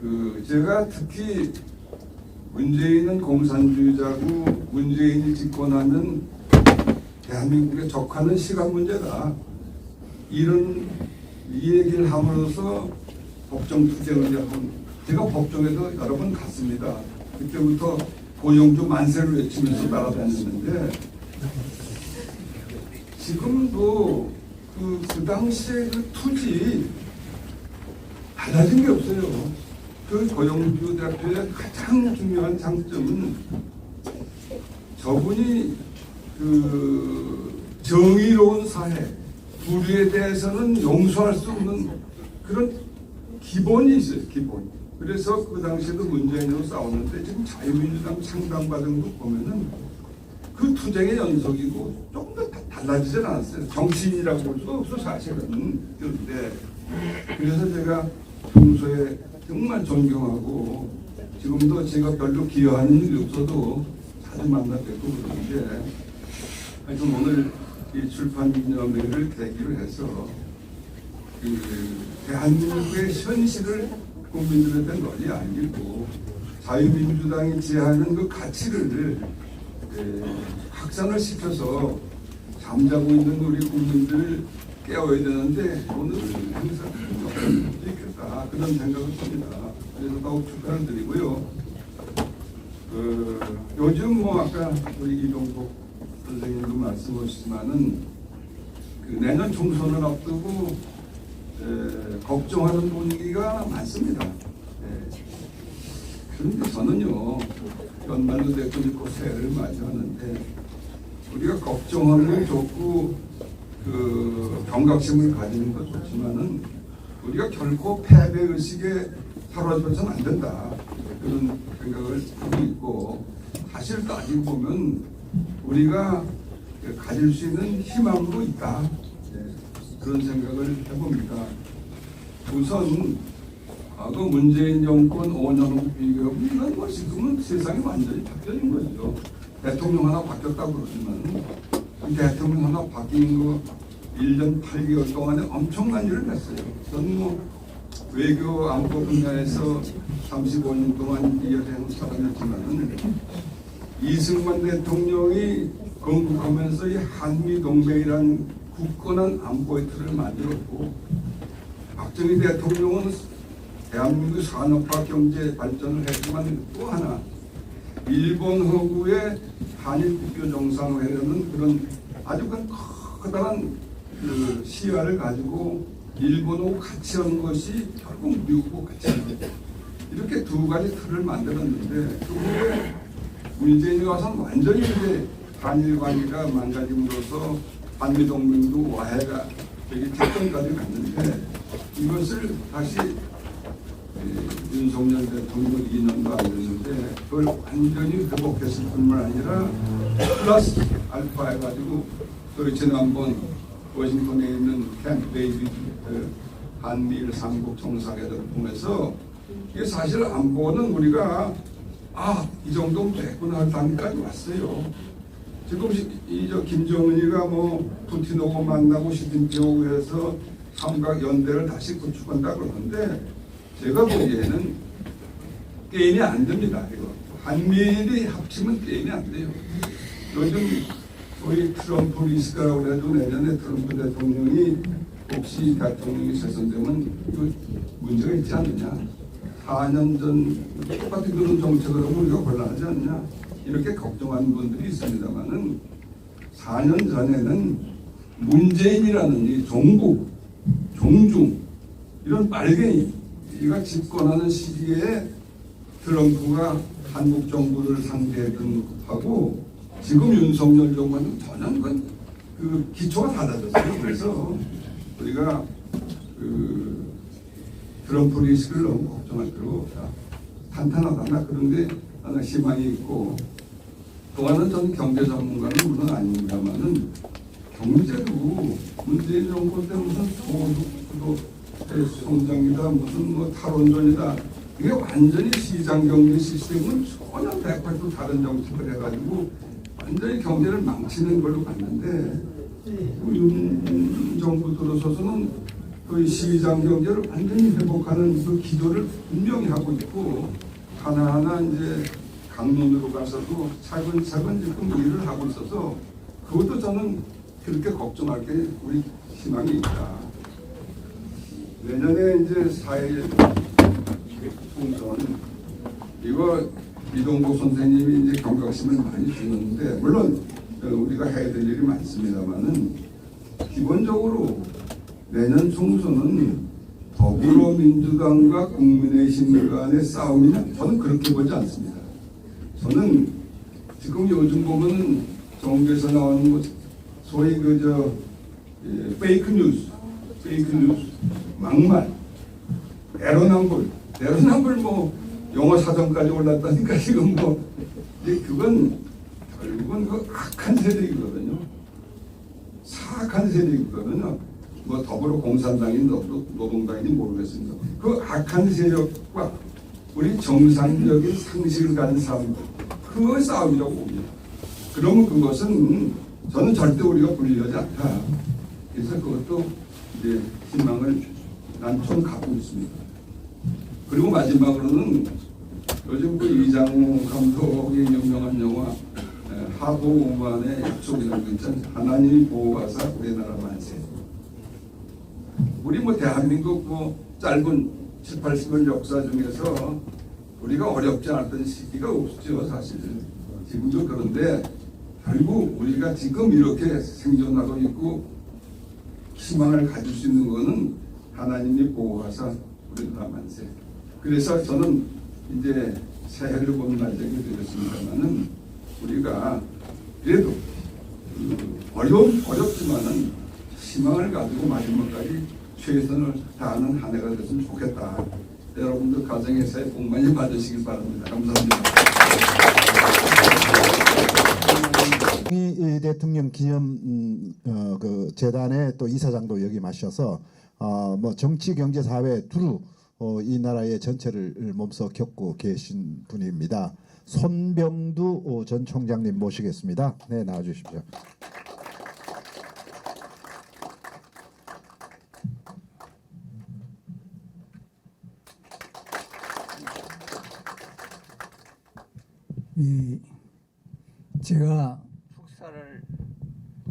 그 제가 특히 문재인은 공산주의자고 문재인이 집권하면 대한민국에 적하는 시간 문제다. 이런 이 얘기를 함으로써 법정 투쟁을 하고 제가 법정에도 여러 번 갔습니다. 그때부터 고영주 만세를 외치면서 날아다녔는데 지금도 그 당시에 그 투지 달라진 게 없어요. 그 고영주 대표의 가장 중요한 장점은 저분이 그 정의로운 사회, 불의에 대해서는 용서할 수 없는 그런 기본이 있어요. 기본. 그래서 그 당시에도 문재인으로 싸웠는데 지금 자유민주당 창당과정도 보면은 그 투쟁의 연속이고 조금 더 달라지진 않았어요. 정치인이라고 볼 수도 없어 사실은. 그런데 그래서 제가 평소에 정말 존경하고 지금도 제가 별로 기여하는 일이 없어도 자주 만나 뵙고 그러는데 하여튼 오늘 이 출판 기념회를 계기로 해서 그 대한민국의 현실을 국민들한테 널리 알리고 자유민주당이 지향하는 그 가치를 확산을 시켜서 잠자고 있는 우리 국민들을 깨워야 되는데 오늘 행사 있겠다 그런 생각을 듭니다. 그래서 더욱 축하를 드리고요. 요즘 뭐 아까 우리 이동복 선생님도 말씀하셨지만은 그 내년 총선을 앞두고 걱정하는 분위기가 많습니다. 그런데 저는요 연말도 됐고 있고 새해를 맞이하는데 우리가 걱정하는 좋고 그 경각심을 가지는 것 좋지만은 우리가 결코 패배 의식에 사로잡혀서는 안 된다 그런 생각을 하고 있고 사실 따지고 보면 우리가 가질 수 있는 희망도 있다 그런 생각을 해봅니다. 우선 그 문재인 정권 5년 후 비교하면 이건 뭐 지금은 세상이 완전히 바뀌어진 거죠. 대통령 하나 바뀌었다고 그러지만 이 대통령 하나 바뀐 거 1년 8개월 동안에 엄청난 일을 했어요. 저는 뭐 외교 안보 분야에서 35년 동안 일을 한 사람이지만 이승만 대통령이 건국하면서 이 한미 동맹이라는 굳건한 안보의 틀을 만들었고 박정희 대통령은 대한민국 산업화 경제 발전을 했지만 또 하나 일본 허구의 한일 국교 정상회라는 그런 아주 커다란 그 시야를 가지고 일본하고 같이 한 것이 결국 미국하고 같이 한 것. 이렇게 두 가지 틀을 만들었는데 그 후에 문재인이 와서는 완전히 이제 한일 관계가 망가짐으로써 한미 동맹도 와해가 되기 직전까지 갔는데 이것을 다시 윤석열 대통령 2년도 안 됐는데 그걸 완전히 회복했을 뿐만 아니라 플러스 알파 해가지고 또 지난번 워싱턴에 있는 캠프 데이비드 한미일 삼국 정상회담을 통해서 이게 사실 안보는 우리가 이 정도면 됐구나 할 단계까지 왔어요. 지금 김정은이가 뭐 푸틴하고 만나고 시진핑하고 해서 삼각 연대를 다시 구축한다 그러는데 제가 보기에는 게임이 안 됩니다. 이거 한미일이 합치면 게임이 안 돼요. 요즘 소위 트럼프 리스크라고 해도 내년에 트럼프 대통령이 혹시 대통령이 재선되면 그 문제가 있지 않느냐. 4년 전 똑같은 그런 정책을 하면 우리가 곤란하지 않냐. 이렇게 걱정하는 분들이 있습니다만은 4년 전에는 문재인이라는 이 종북, 종중 이런 빨갱이가 집권하는 시기에 트럼프가 한국 정부를 상대했던 것하고 지금 윤석열 정부는 전혀 그 기초가 달라졌어요. 그래서 우리가 그 트럼프 리스크를 너무 걱정할 필요가 없다. 탄탄하다. 그런데 하나 희망이 있고 또 하나는 전 경제 전문가는 물론 아닙니다만은 경제도 문재인 정부 때 무슨 소득도 성장이다 무슨 뭐 탈원전이다 이게 완전히 시장 경제 시스템은 전혀 180도 다른 정책을 해가지고 완전히 경제를 망치는 걸로 봤는데 윤 정부 들어서서는 그 시장 경제를 완전히 회복하는 그 기도를 분명히 하고 있고 하나하나 이제 강론으로 가서도 차근차근 지금 일을 하고 있어서 그것도 저는 그렇게 걱정할 게 우리 희망이 있다. 내년에 이제 4.1 총선 이거 이동복 선생님이 이제 경각심을 많이 주는데 물론 우리가 해야 될 일이 많습니다만은 기본적으로 내년 총선은 더불어민주당과 국민의힘 간의 싸움이냐 저는 그렇게 보지 않습니다. 저는 지금 요즘 보면은 정부에서 나오는 것 소위 페이크 뉴스, 막말, 내로남불 뭐 영어 사전까지 올랐다니까 지금 뭐 그건 결국은 그 악한 세력이거든요. 사악한 세력이거든요. 뭐 더불어 공산당인 노동당인지 모르겠습니다. 그 악한 세력과 우리 정상적인 상식을 가진 사람들 그거의 싸움이라고 봅니다. 그러면 그것은 저는 절대 우리가 불리하지 않다. 그래서 그것도 이제 희망을 난 좀 갖고 있습니다. 그리고 마지막으로는 요즘 그 이장우 감독이 유명한 영화 파도 5만의 약속이라는 거 있잖아요. 하나님이 보호하사 우리나라 만세. 우리 뭐 대한민국 뭐 짧은 7, 80년 역사 중에서 우리가 어렵지 않았던 시기가 없죠, 사실. 지금도 그런데 결국 우리가 지금 이렇게 생존하고 있고 희망을 가질 수 있는 것은 하나님이 보호하사 우리나라 만세. 그래서 저는 이제 새해를 본 날짜가 되었습니다만은 우리가 그래도 어렵지만은 희망을 가지고 마지막까지 최선을 다하는 한 해가 됐으면 좋겠다. 여러분들 가정의 새해 복 많이 받으시길 바랍니다. 감사합니다. 이 대통령 기념 그 재단의 또 이사장도 여기 마셔서 뭐 정치, 경제, 사회 두루 이 나라의 전체를 몸소 겪고 계신 분입니다. 손병두 전 총장님 모시겠습니다. 네, 나와주십시오. 제가 축사를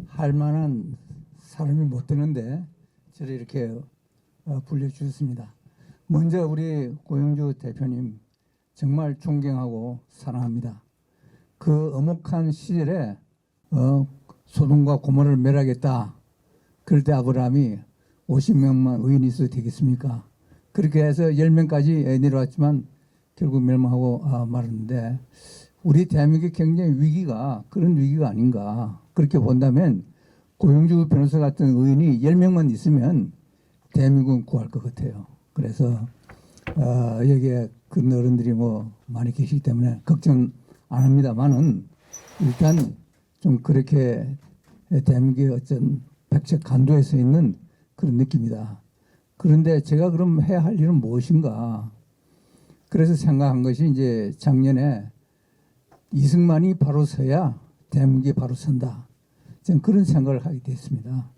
할 만한 사람이 못 되는데 저를 이렇게 불러주셨습니다. 먼저 우리 고영주 대표님 정말 존경하고 사랑합니다. 그 엄혹한 시절에 소돔과 고모를 멸하겠다. 그럴 때 아브라함이 50명만 의인이 있어도 되겠습니까? 그렇게 해서 10명까지 내려왔지만 결국 멸망하고 말았는데 우리 대한민국의 굉장히 위기가 그런 위기가 아닌가. 그렇게 본다면 고영주 변호사 같은 의인이 10명만 있으면 대한민국은 구할 것 같아요. 그래서 여기에 큰 어른들이 뭐 많이 계시기 때문에 걱정 안 합니다만은 일단 좀 그렇게 대한민국의 어떤 백색 간도에 서 있는 그런 느낌이다. 그런데 제가 그럼 해야 할 일은 무엇인가? 그래서 생각한 것이 이제 작년에 이승만이 바로 서야 대한민국이 바로 선다. 저는 그런 생각을 하게 됐습니다.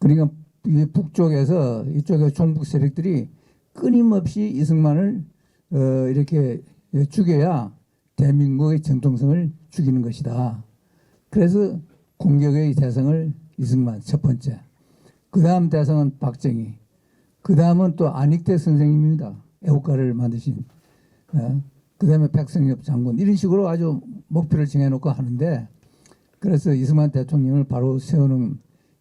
그러니까 이 북쪽에서 이쪽에 종북 세력들이 끊임없이 이승만을 이렇게 죽여야 대한민국의 정통성을 죽이는 것이다. 그래서 공격의 대상을 이승만 첫 번째. 그 다음 대상은 박정희. 그 다음은 또 안익태 선생님입니다. 애국가를 만드신. 그 다음에 백성엽 장군. 이런 식으로 아주 목표를 정해놓고 하는데 그래서 이승만 대통령을 바로 세우는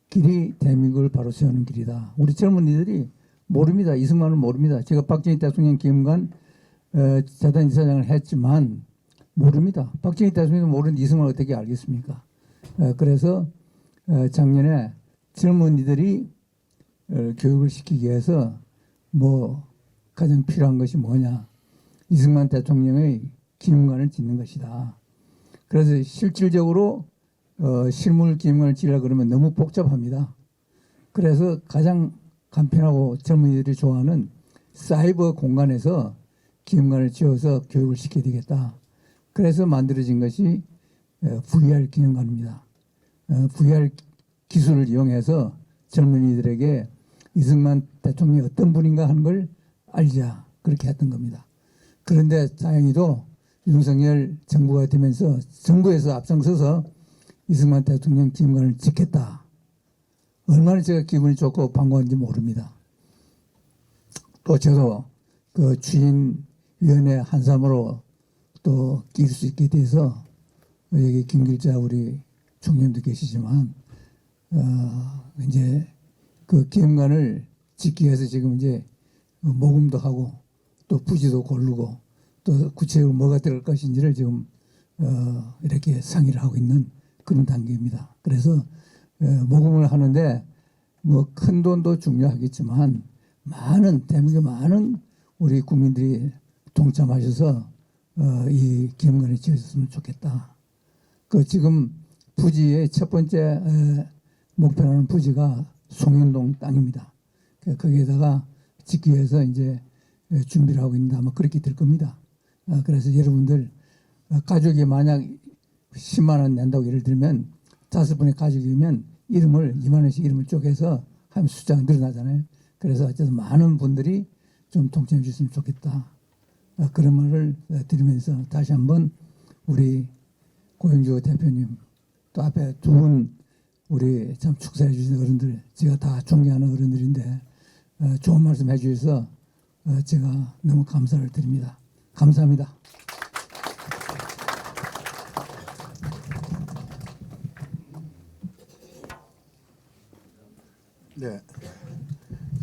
길이 대한민국을 바로 세우는 길이다. 우리 젊은이들이 모릅니다. 이승만을 모릅니다. 제가 박정희 대통령 기념관 재단 이사장을 했지만 모릅니다. 박정희 대통령도 모르는데 이승만을 어떻게 알겠습니까? 그래서 작년에 젊은이들이 교육을 시키기 위해서 뭐 가장 필요한 것이 뭐냐. 이승만 대통령의 기념관을 짓는 것이다. 그래서 실질적으로 실물 기념관을 지으려고 그러면 너무 복잡합니다. 그래서 가장 간편하고 젊은이들이 좋아하는 사이버 공간에서 기념관을 지어서 교육을 시켜야 되겠다. 그래서 만들어진 것이 VR 기념관입니다. VR 기술을 이용해서 젊은이들에게 이승만 대통령이 어떤 분인가 하는 걸 알자. 그렇게 했던 겁니다. 그런데 다행히도 윤석열 정부가 되면서 정부에서 앞장서서 이승만 대통령 기념관을 짓겠다. 얼마나 제가 기분이 좋고 반가운지 모릅니다. 또 저도 그 추진위원회 한 사람으로 또 낄 수 있게 돼서 여기 김길자 우리 총장도 계시지만 이제 그 기념관을 짓기 위해서 지금 이제 모금도 하고 또 부지도 고르고 또 구체적으로 뭐가 들어갈 것인지를 지금 이렇게 상의를 하고 있는 그런 단계입니다. 그래서 모금을 하는데 뭐 큰 돈도 중요하겠지만 많은 대한민국 많은 우리 국민들이 동참하셔서 이 기념관을 지어줬으면 좋겠다. 그 지금 부지의 첫 번째 목표하는 부지가 송현동 땅입니다. 거기에다가 짓기 위해서 이제 준비를 하고 있는데 아마 그렇게 될 겁니다. 그래서 여러분들 가족이 만약 10만 원 낸다고 예를 들면 5분의 가족이면 이름을 2만 원씩 이름을 쪼개서 하면 숫자가 늘어나잖아요. 그래서 어쨌든 많은 분들이 좀 동참해 주셨으면 좋겠다. 그런 말을 드리면서 다시 한번 우리 고영주 대표님, 또 앞에 두 분 우리 참 축사해 주신 어른들, 제가 다 존경하는 어른들인데 좋은 말씀 해주셔서 제가 너무 감사를 드립니다. 감사합니다. 네.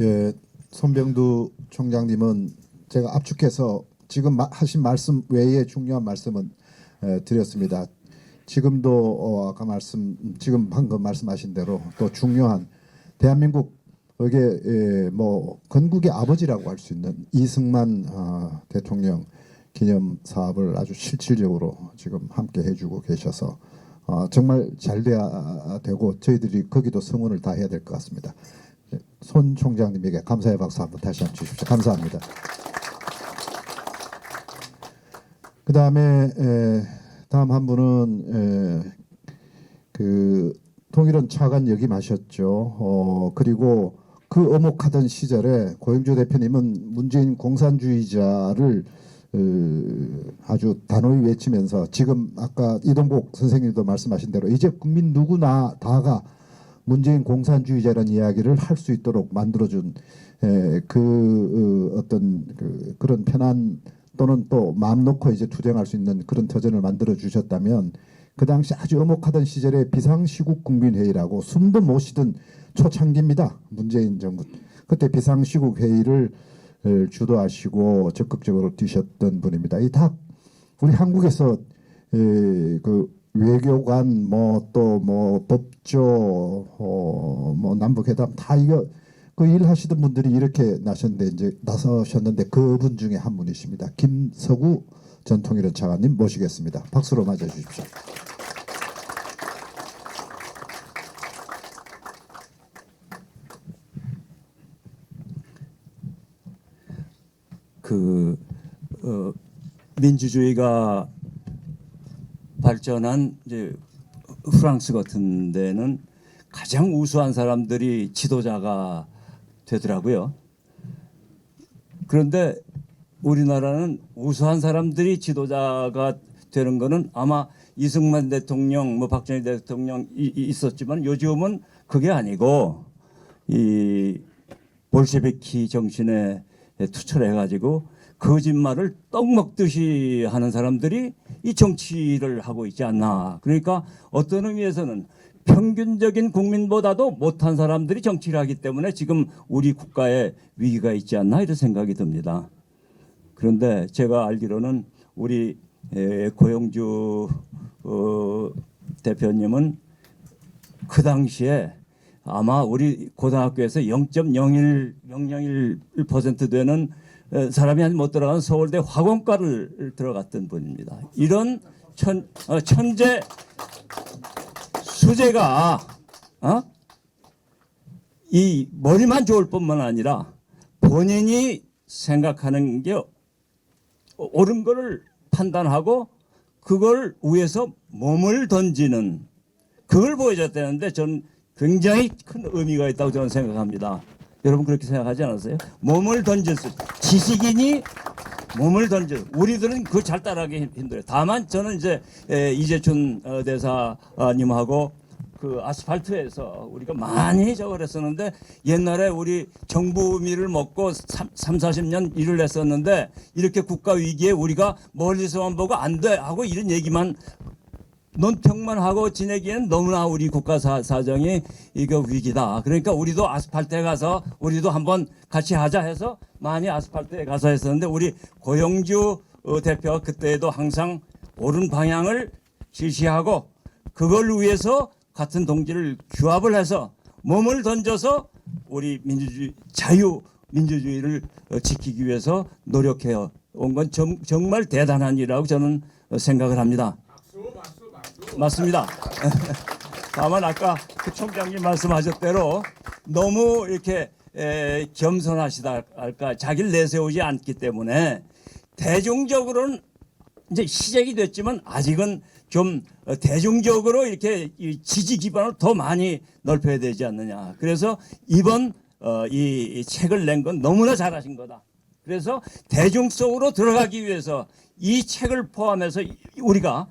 예, 손병두 총장님은 제가 압축해서 지금 하신 말씀 외에 중요한 말씀은 드렸습니다. 지금도 아까 지금 방금 말씀하신 대로 또 중요한 대한민국 이게 뭐 건국의 아버지라고 할 수 있는 이승만 대통령 기념 사업을 아주 실질적으로 지금 함께 해주고 계셔서 정말 잘 돼야 되고 저희들이 거기도 성원을 다해야 될 것 같습니다. 손 총장님에게 감사의 박수 한번 다시 한번 주십시오. 감사합니다. 그 다음에 다음 한 분은 그 통일원 차관 역임하셨죠. 그리고 그 어목하던 시절에 고영주 대표님은 문재인 공산주의자를 아주 단호히 외치면서 지금 아까 이동국 선생님도 말씀하신 대로 이제 국민 누구나 다가 문재인 공산주의자라는 이야기를 할 수 있도록 만들어준 그런 편안 또는 또 마음 놓고 이제 투쟁할 수 있는 그런 터전을 만들어 주셨다면 그 당시 아주 어목하던 시절에 비상시국 국민회의라고 숨도 못 쉬던 초창기입니다. 문재인 정부 그때 비상시국 회의를 주도하시고 적극적으로 뛰셨던 분입니다. 이 다 우리 한국에서 그 외교관 뭐 법조 뭐 남북회담 다 이거 그 일 하시던 분들이 이렇게 나서셨는데 그분 중에 한 분이십니다. 김서구 전 통일원 차관님 모시겠습니다. 박수로 맞아 주십시오. 민주주의가 발전한 이제 프랑스 같은 데는 가장 우수한 사람들이 지도자가 되더라고요. 그런데 우리나라는 우수한 사람들이 지도자가 되는 거는 아마 이승만 대통령, 뭐 박정희 대통령 있었지만 요즘은 그게 아니고 이 볼셰비키 정신에 투철해가지고 거짓말을 떡 먹듯이 하는 사람들이 이 정치를 하고 있지 않나. 그러니까 어떤 의미에서는 평균적인 국민보다도 못한 사람들이 정치를 하기 때문에 지금 우리 국가에 위기가 있지 않나 이런 생각이 듭니다. 그런데 제가 알기로는 우리 고영주 대표님은 그 당시에 아마 우리 고등학교에서 0.01% 되는 사람이 한 못 들어간 서울대 화공과를 들어갔던 분입니다. 이런 천재 수재가 이 머리만 좋을 뿐만 아니라 본인이 생각하는 게 옳은 거를 판단하고 그걸 위해서 몸을 던지는 그걸 보여줬다는데 저는 굉장히 큰 의미가 있다고 저는 생각합니다. 여러분 그렇게 생각하지 않으세요? 몸을 던졌어요. 지식인이 몸을 던져. 우리들은 그거 잘 따라하기 힘들어요. 다만 저는 이제 이재춘 대사님하고 그 아스팔트에서 우리가 많이 저걸 했었는데 옛날에 우리 정부미를 먹고 30-40년 일을 했었는데 이렇게 국가 위기에 우리가 멀리서만 보고 안 돼 하고 이런 얘기만 논평만 하고 지내기에는 너무나 우리 국가 사정이 이거 위기다. 그러니까 우리도 아스팔트에 가서 우리도 한번 같이 하자 해서 많이 아스팔트에 가서 했었는데 우리 고영주 대표가 그때에도 항상 옳은 방향을 실시하고 그걸 위해서 같은 동지를 규합을 해서 몸을 던져서 우리 민주주의 자유민주주의를 지키기 위해서 노력해 온 건 정말 대단한 일이라고 저는 생각을 합니다. 맞습니다. 다만 아까 그 총장님 말씀하셨대로 너무 이렇게 겸손하시다 할까 자기를 내세우지 않기 때문에 대중적으로는 이제 시작이 됐지만 아직은 좀 대중적으로 이렇게 지지 기반을 더 많이 넓혀야 되지 않느냐. 그래서 이번 이 책을 낸 건 너무나 잘하신 거다. 그래서 대중 속으로 들어가기 위해서 이 책을 포함해서 우리가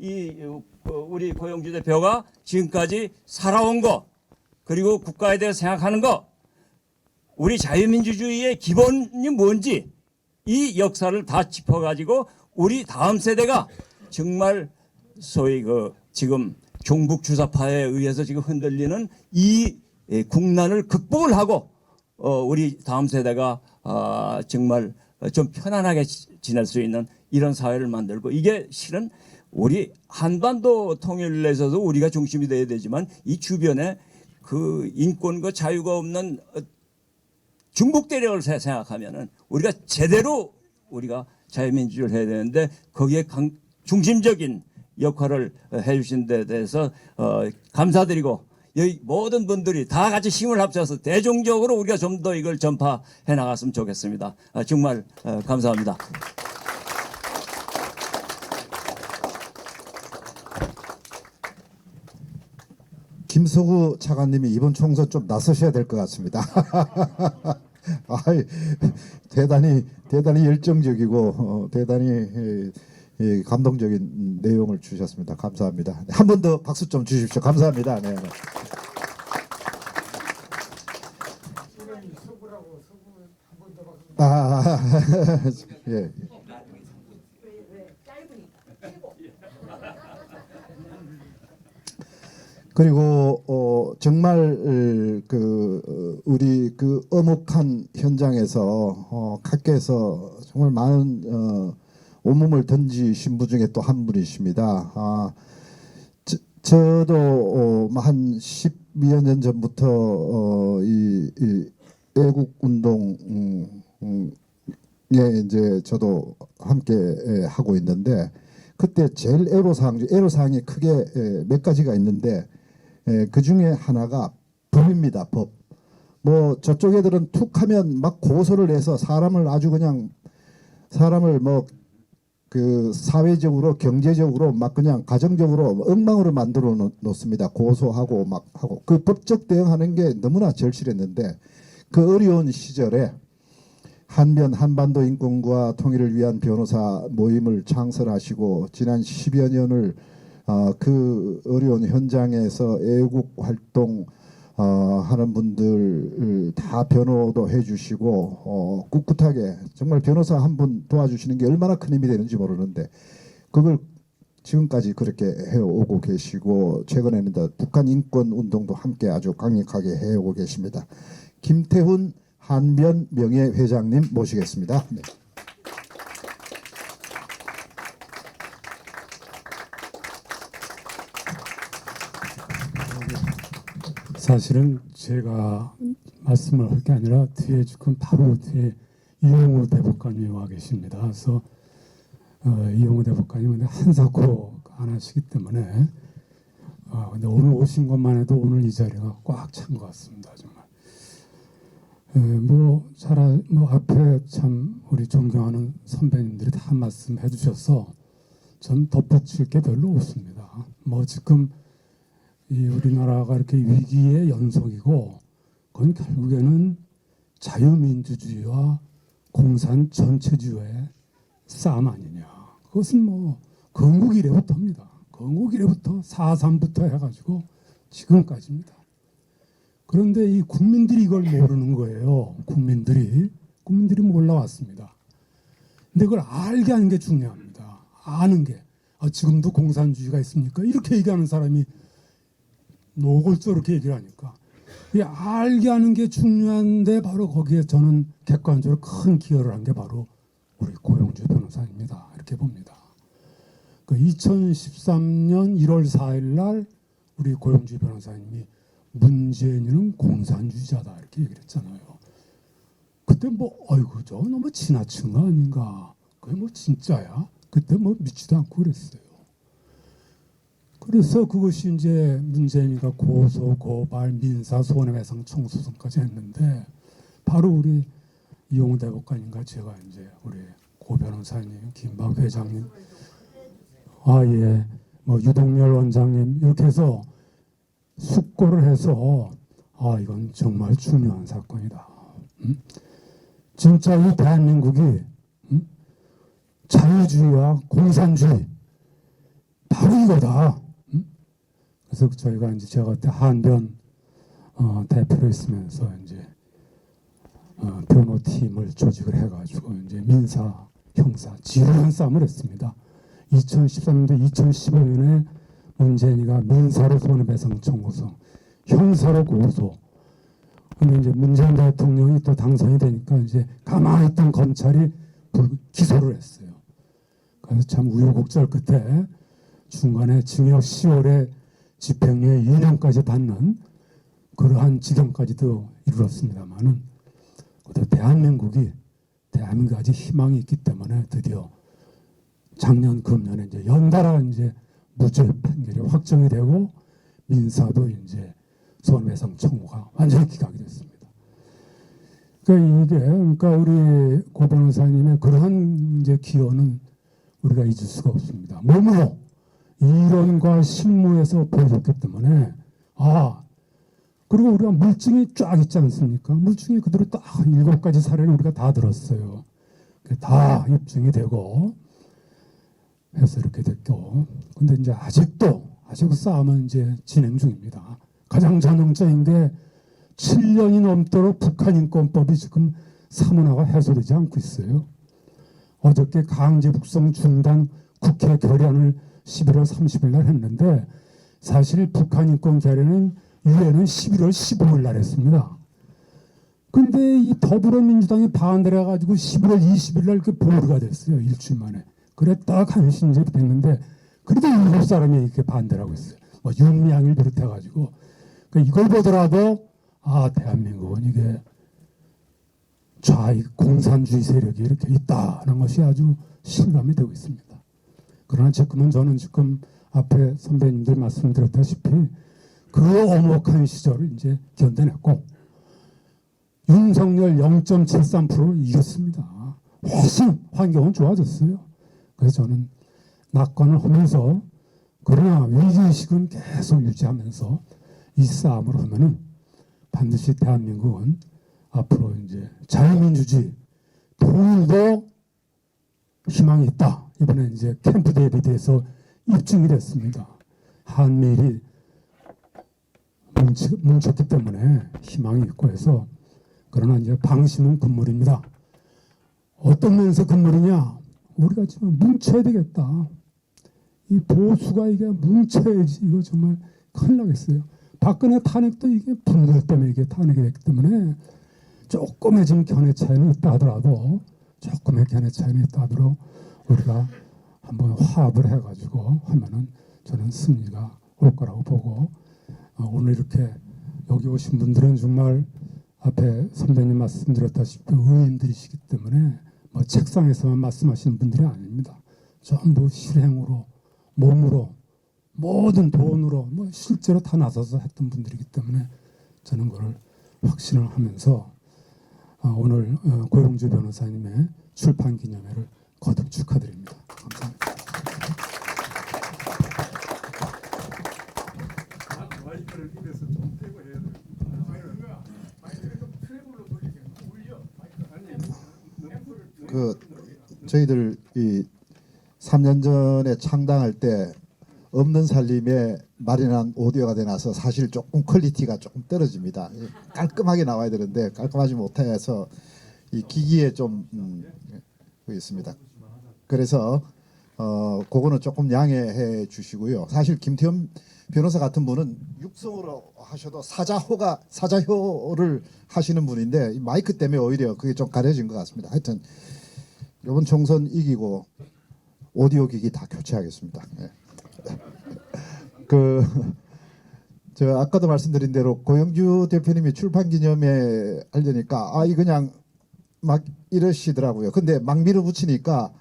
우리 고영주 대표가 지금까지 살아온 거, 그리고 국가에 대해 생각하는 거, 우리 자유민주주의의 기본이 뭔지 이 역사를 다 짚어가지고 우리 다음 세대가 정말 소위 지금 종북 주사파에 의해서 지금 흔들리는 이 국난을 극복을 하고 우리 다음 세대가 정말 좀 편안하게 지낼 수 있는 이런 사회를 만들고, 이게 실은 우리 한반도 통일에 있어서 우리가 중심이 돼야 되지만 이 주변에 그 인권과 자유가 없는 중국 대륙을 생각하면은 우리가 제대로 우리가 자유민주주의를 해야 되는데, 거기에 중심적인 역할을 해주신 데 대해서 감사드리고, 여기 모든 분들이 다 같이 힘을 합쳐서 대중적으로 우리가 좀 더 이걸 전파해 나갔으면 좋겠습니다. 정말 감사합니다. 김서구 차관님이 이번 총선 좀 나서셔야 될 것 같습니다. 아이, 대단히 열정적이고 대단히 감동적인 내용을 주셨습니다. 감사합니다. 한 번 더 박수 좀 주십시오. 감사합니다. 네. 예. 그리고 정말 우리 그 엄혹한 현장에서 각계에서 정말 많은 온몸을 던지신 분 중에 또 한 분이십니다. 저도 한 12여 년 전부터 이 애국 운동에 이제 저도 함께 하고 있는데, 그때 제일 애로사항이 크게 몇 가지가 있는데, 그 중에 하나가 법입니다. 법. 뭐 저쪽 애들은 툭하면 막 고소를 해서 사람을 아주 그냥 뭐 그 사회적으로 경제적으로 막 그냥 가정적으로 엉망으로 만들어 놓습니다. 고소하고 막 하고, 그 법적 대응하는 게 너무나 절실했는데, 그 어려운 시절에 한반도 인권과 통일을 위한 변호사 모임을 창설하시고 지난 10여 년을 그 어려운 현장에서 애국 활동 하는 분들 다 변호도 해주시고 꿋꿋하게 정말 변호사 한 분 도와주시는 게 얼마나 큰 힘이 되는지 모르는데, 그걸 지금까지 그렇게 해오고 계시고, 최근에는 북한 인권 운동도 함께 아주 강력하게 해오고 계십니다. 김태훈 한변 명예회장님 모시겠습니다. 네. 사실은 제가 말씀을 할 게 아니라 뒤에 지금 바로 뒤에 이용우 대법관님이 와 계십니다. 그래서 이용우 대법관님은 한사코 안 하시기 때문에 근데 오늘 오신 것만 해도 오늘 이 자리가 꽉 찬 것 같습니다. 정말. 뭐 앞에 참 우리 존경하는 선배님들이 다 말씀해 주셔서 전 덧붙일 게 별로 없습니다. 뭐 지금 이 우리나라가 이렇게 위기의 연속이고, 그건 결국에는 자유민주주의와 공산 전체주의의 싸움 아니냐. 그것은 뭐 건국 이래부터입니다. 건국 이래부터 4.3부터 해가지고 지금까지입니다. 그런데 이 국민들이 이걸 모르는 거예요. 국민들이 몰라왔습니다. 근데 그걸 알게 하는 게 중요합니다. 아는 게. 지금도 공산주의가 있습니까? 이렇게 얘기하는 사람이 노골적으로 이렇게 얘기를 하니까, 이 알게 하는 게 중요한데, 바로 거기에 저는 객관적으로 큰 기여를 한 게 바로 우리 고영주 변호사입니다. 이렇게 봅니다. 2013년 1월 4일 날 우리 고영주 변호사님이 문재인은 공산주의자다 이렇게 얘기를 했잖아요. 그때 아이고 저 너무 지나친 거 아닌가? 그게 진짜야? 그때 믿지도 않고 그랬어요. 그래서 그것이 이제 문재인이가 고소, 고발, 민사, 손해배상, 총소송까지 했는데, 바로 우리 이용우 대법관님과 제가 이제 우리 고 변호사님, 김박 회장님, 유동열 원장님 이렇게 해서 숙고를 해서 이건 정말 중요한 사건이다. 진짜 이 대한민국이 자유주의와 공산주의 바로 이거다. 응? 그래서 저희가 이제 제가 그때 한변 대표로 있으면서 이제 변호팀을 조직을 해가지고 이제 민사, 형사 지루한 싸움을 했습니다. 2013년도 2015년에 문재인이가 민사로 손해배상 청구서, 형사로 고소. 근데 이제 문재인 대통령이 또 당선이 되니까 이제 가만히 있던 검찰이 기소를 했어요. 그래서 참 우여곡절 끝에 중간에 징역 10월에 집행유예 2년까지 받는 그러한 지경까지도 이르렀습니다만은 대한민국이 아직 희망이 있기 때문에 드디어 작년 금년에 이제 연달아 이제 무죄 판결이 확정이 되고 민사도 이제 손해배상 청구가 완전히 기각이 됐습니다. 그러니까 우리 고 변호사님의 그러한 이제 기여는 우리가 잊을 수가 없습니다. 몸으로 이론과 실무에서 보여줬기 때문에 그리고 우리가 물증이 쫙 있지 않습니까? 물증이 그대로 딱 7가지 사례를 우리가 다 들었어요. 다 입증이 되고 해서 이렇게 됐고, 근데 이제 아직도 싸움은 이제 진행 중입니다. 가장 전형적인 게 7년이 넘도록 북한인권법이 지금 사문화가 해소되지 않고 있어요. 어저께 강제 북송 중단 국회 결의안을 11월 30일 날 했는데 사실 북한인권 결의는 유엔은 11월 15일 날 했습니다. 근데 이 더불어민주당이 반대를 해가지고 11월 20일 날 보류가 됐어요. 일주일 만에. 그래 딱 한신제 됐는데 그래도 7사람이 이렇게 반대를 하고 있어요. 뭐 윤미향을 비롯해가지고. 그러니까 이걸 보더라도 대한민국은 이게 좌익 공산주의 세력이 이렇게 있다는 것이 아주 실감이 되고 있습니다. 그러나 저는 지금 앞에 선배님들 말씀드렸다시피 그 엄혹한 시절을 이제 견뎌냈고 윤석열 0.73%를 이겼습니다. 훨씬 환경은 좋아졌어요. 그래서 저는 낙관을 하면서 그러나 위기의식은 계속 유지하면서 이 싸움을 하면은 반드시 대한민국은 앞으로 이제 자유민주주의, 통일도 희망이 있다. 이번에 이제 캠프 데이비드에서 입증이 됐습니다. 한미일이 뭉쳤기 때문에 희망이 있고 해서 그러나 이제 방심은 금물입니다. 어떤 면에서 금물이냐? 우리가 지금 뭉쳐야 되겠다. 이 보수가 이게 뭉쳐야지 이거 정말 큰일 나겠어요. 박근혜 탄핵도 이게 분열 때문에 이게 탄핵이 됐기 때문에 조금의 지금 견해 차이는 있다 하더라도 우리가 한번 화합을 해가지고 하면은 저는 승리가 올 거라고 보고 오늘 이렇게 여기 오신 분들은 정말 앞에 선배님 말씀드렸다시피 의인들이시기 때문에 뭐 책상에서만 말씀하시는 분들이 아닙니다. 전부 실행으로 몸으로 모든 돈으로 뭐 실제로 다 나서서 했던 분들이기 때문에 저는 그걸 확신을 하면서 오늘 고용주 변호사님의 출판 기념회를 거듭 축하드립니다. 감사합니다. 저희들 이 3년 전에 창당할 때 없는 살림에 마련한 오디오가 되나서 사실 조금 퀄리티가 조금 떨어집니다. 깔끔하게 나와야 되는데 깔끔하지 못해서 이 기기에 좀 있습니다. 그래서 그거는 조금 양해해 주시고요. 사실 김태현 변호사 같은 분은 육성으로 하셔도 사자효를 하시는 분인데 이 마이크 때문에 오히려 그게 좀 가려진 것 같습니다. 하여튼 이번 총선 이기고 오디오 기기 다 교체하겠습니다. 네. 저 아까도 말씀드린 대로 고영주 대표님이 출판 기념회 하려니까 이 그냥 막 이러시더라고요. 근데 막 밀어붙이니까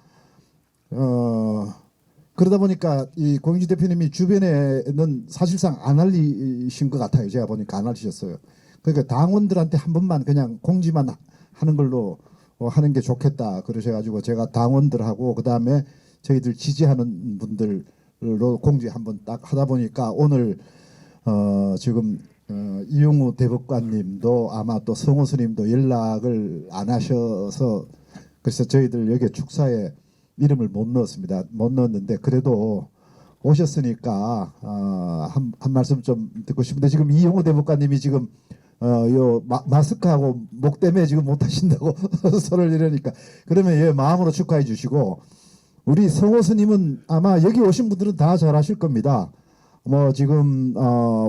그러다 보니까 이 고영주 대표님이 주변에는 사실상 안 알리신 것 같아요. 제가 보니까 안 알리셨어요. 그러니까 당원들한테 한 번만 그냥 공지만 하는 걸로 하는 게 좋겠다 그러셔가지고 제가 당원들하고 그 다음에 저희들 지지하는 분들로 공지 한번 딱 하다 보니까 오늘 지금 이용우 대법관님도 아마 또 성호 스님도 연락을 안 하셔서 그래서 저희들 여기 축사에 이름을 못 넣었습니다. 못 넣었는데 그래도 오셨으니까 한 말씀 좀 듣고 싶은데 지금 이용호 대법관님이 지금 요 마스크하고 목 때문에 지금 못 하신다고 손을 이러니까 그러면 예 마음으로 축하해 주시고 우리 성호 스님은 아마 여기 오신 분들은 다 잘 아실 겁니다. 뭐 지금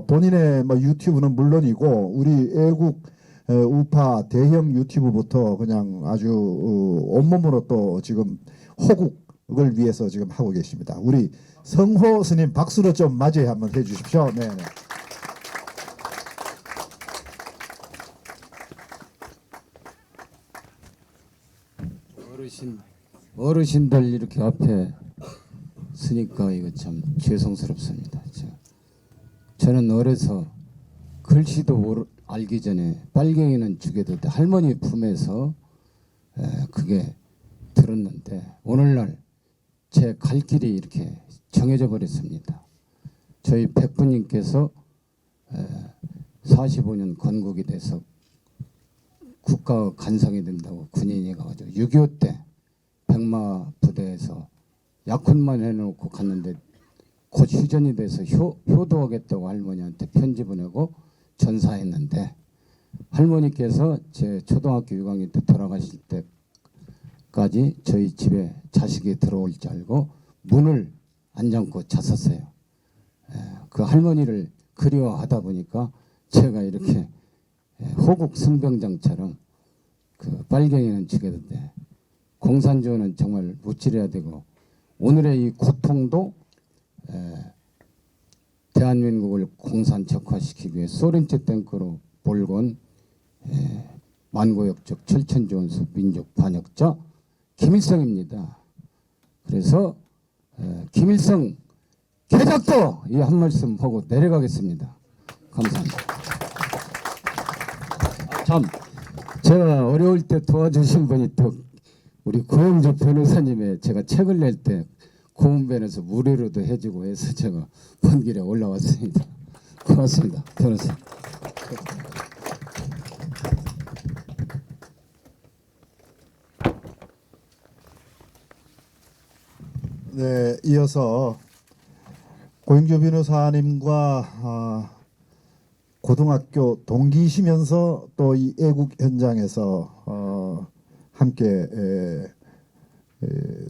본인의 뭐 유튜브는 물론이고 우리 애국 우파 대형 유튜브부터 그냥 아주 온몸으로 또 지금 호국을 위해서 지금 하고 계십니다. 우리 성호 스님 박수로 좀 맞이해 한번 해주십시오. 네. 어르신들 이렇게 앞에 서니까 이거 참 죄송스럽습니다. 저는 어려서 글씨도 알기 전에 빨갱이는 죽여도 돼 할머니 품에서 그게 들었는데 오늘날 제 갈 길이 이렇게 정해져 버렸습니다. 저희 백부님께서 45년 건국이 돼서 국가 간성이 된다고 군인이 가가지고 6.25 때 백마 부대에서 약혼만 해놓고 갔는데 곧 휴전이 돼서 효도하겠다고 할머니한테 편지 보내고 전사했는데 할머니께서 제 초등학교 6학년 때 돌아가실 때까지 저희 집에 자식이 들어올 줄 알고 문을 안 잠고 잤었어요. 그 할머니를 그리워하다 보니까 제가 이렇게 호국 승병장처럼 그 빨갱이는 죽여도 돼 공산주의는 정말 무찌려야 되고 오늘의 이 고통도 대한민국을 공산적화시키기 위해 소련제 탱크로 몰건 만고역적 철천지원수 민족 반역자 김일성입니다. 그래서 김일성 개작도 이 한 말씀 하고 내려가겠습니다. 감사합니다. 참 제가 어려울 때 도와주신 분이 또 우리 고영조 변호사님의 제가 책을 낼 때 고음변에서 무료로도 해주고 해서 제가 먼 길에 올라왔습니다. 고맙습니다. 변호사. 네, 이어서 고영조 변호사님과 고등학교 동기시면서 또 이 애국 현장에서 함께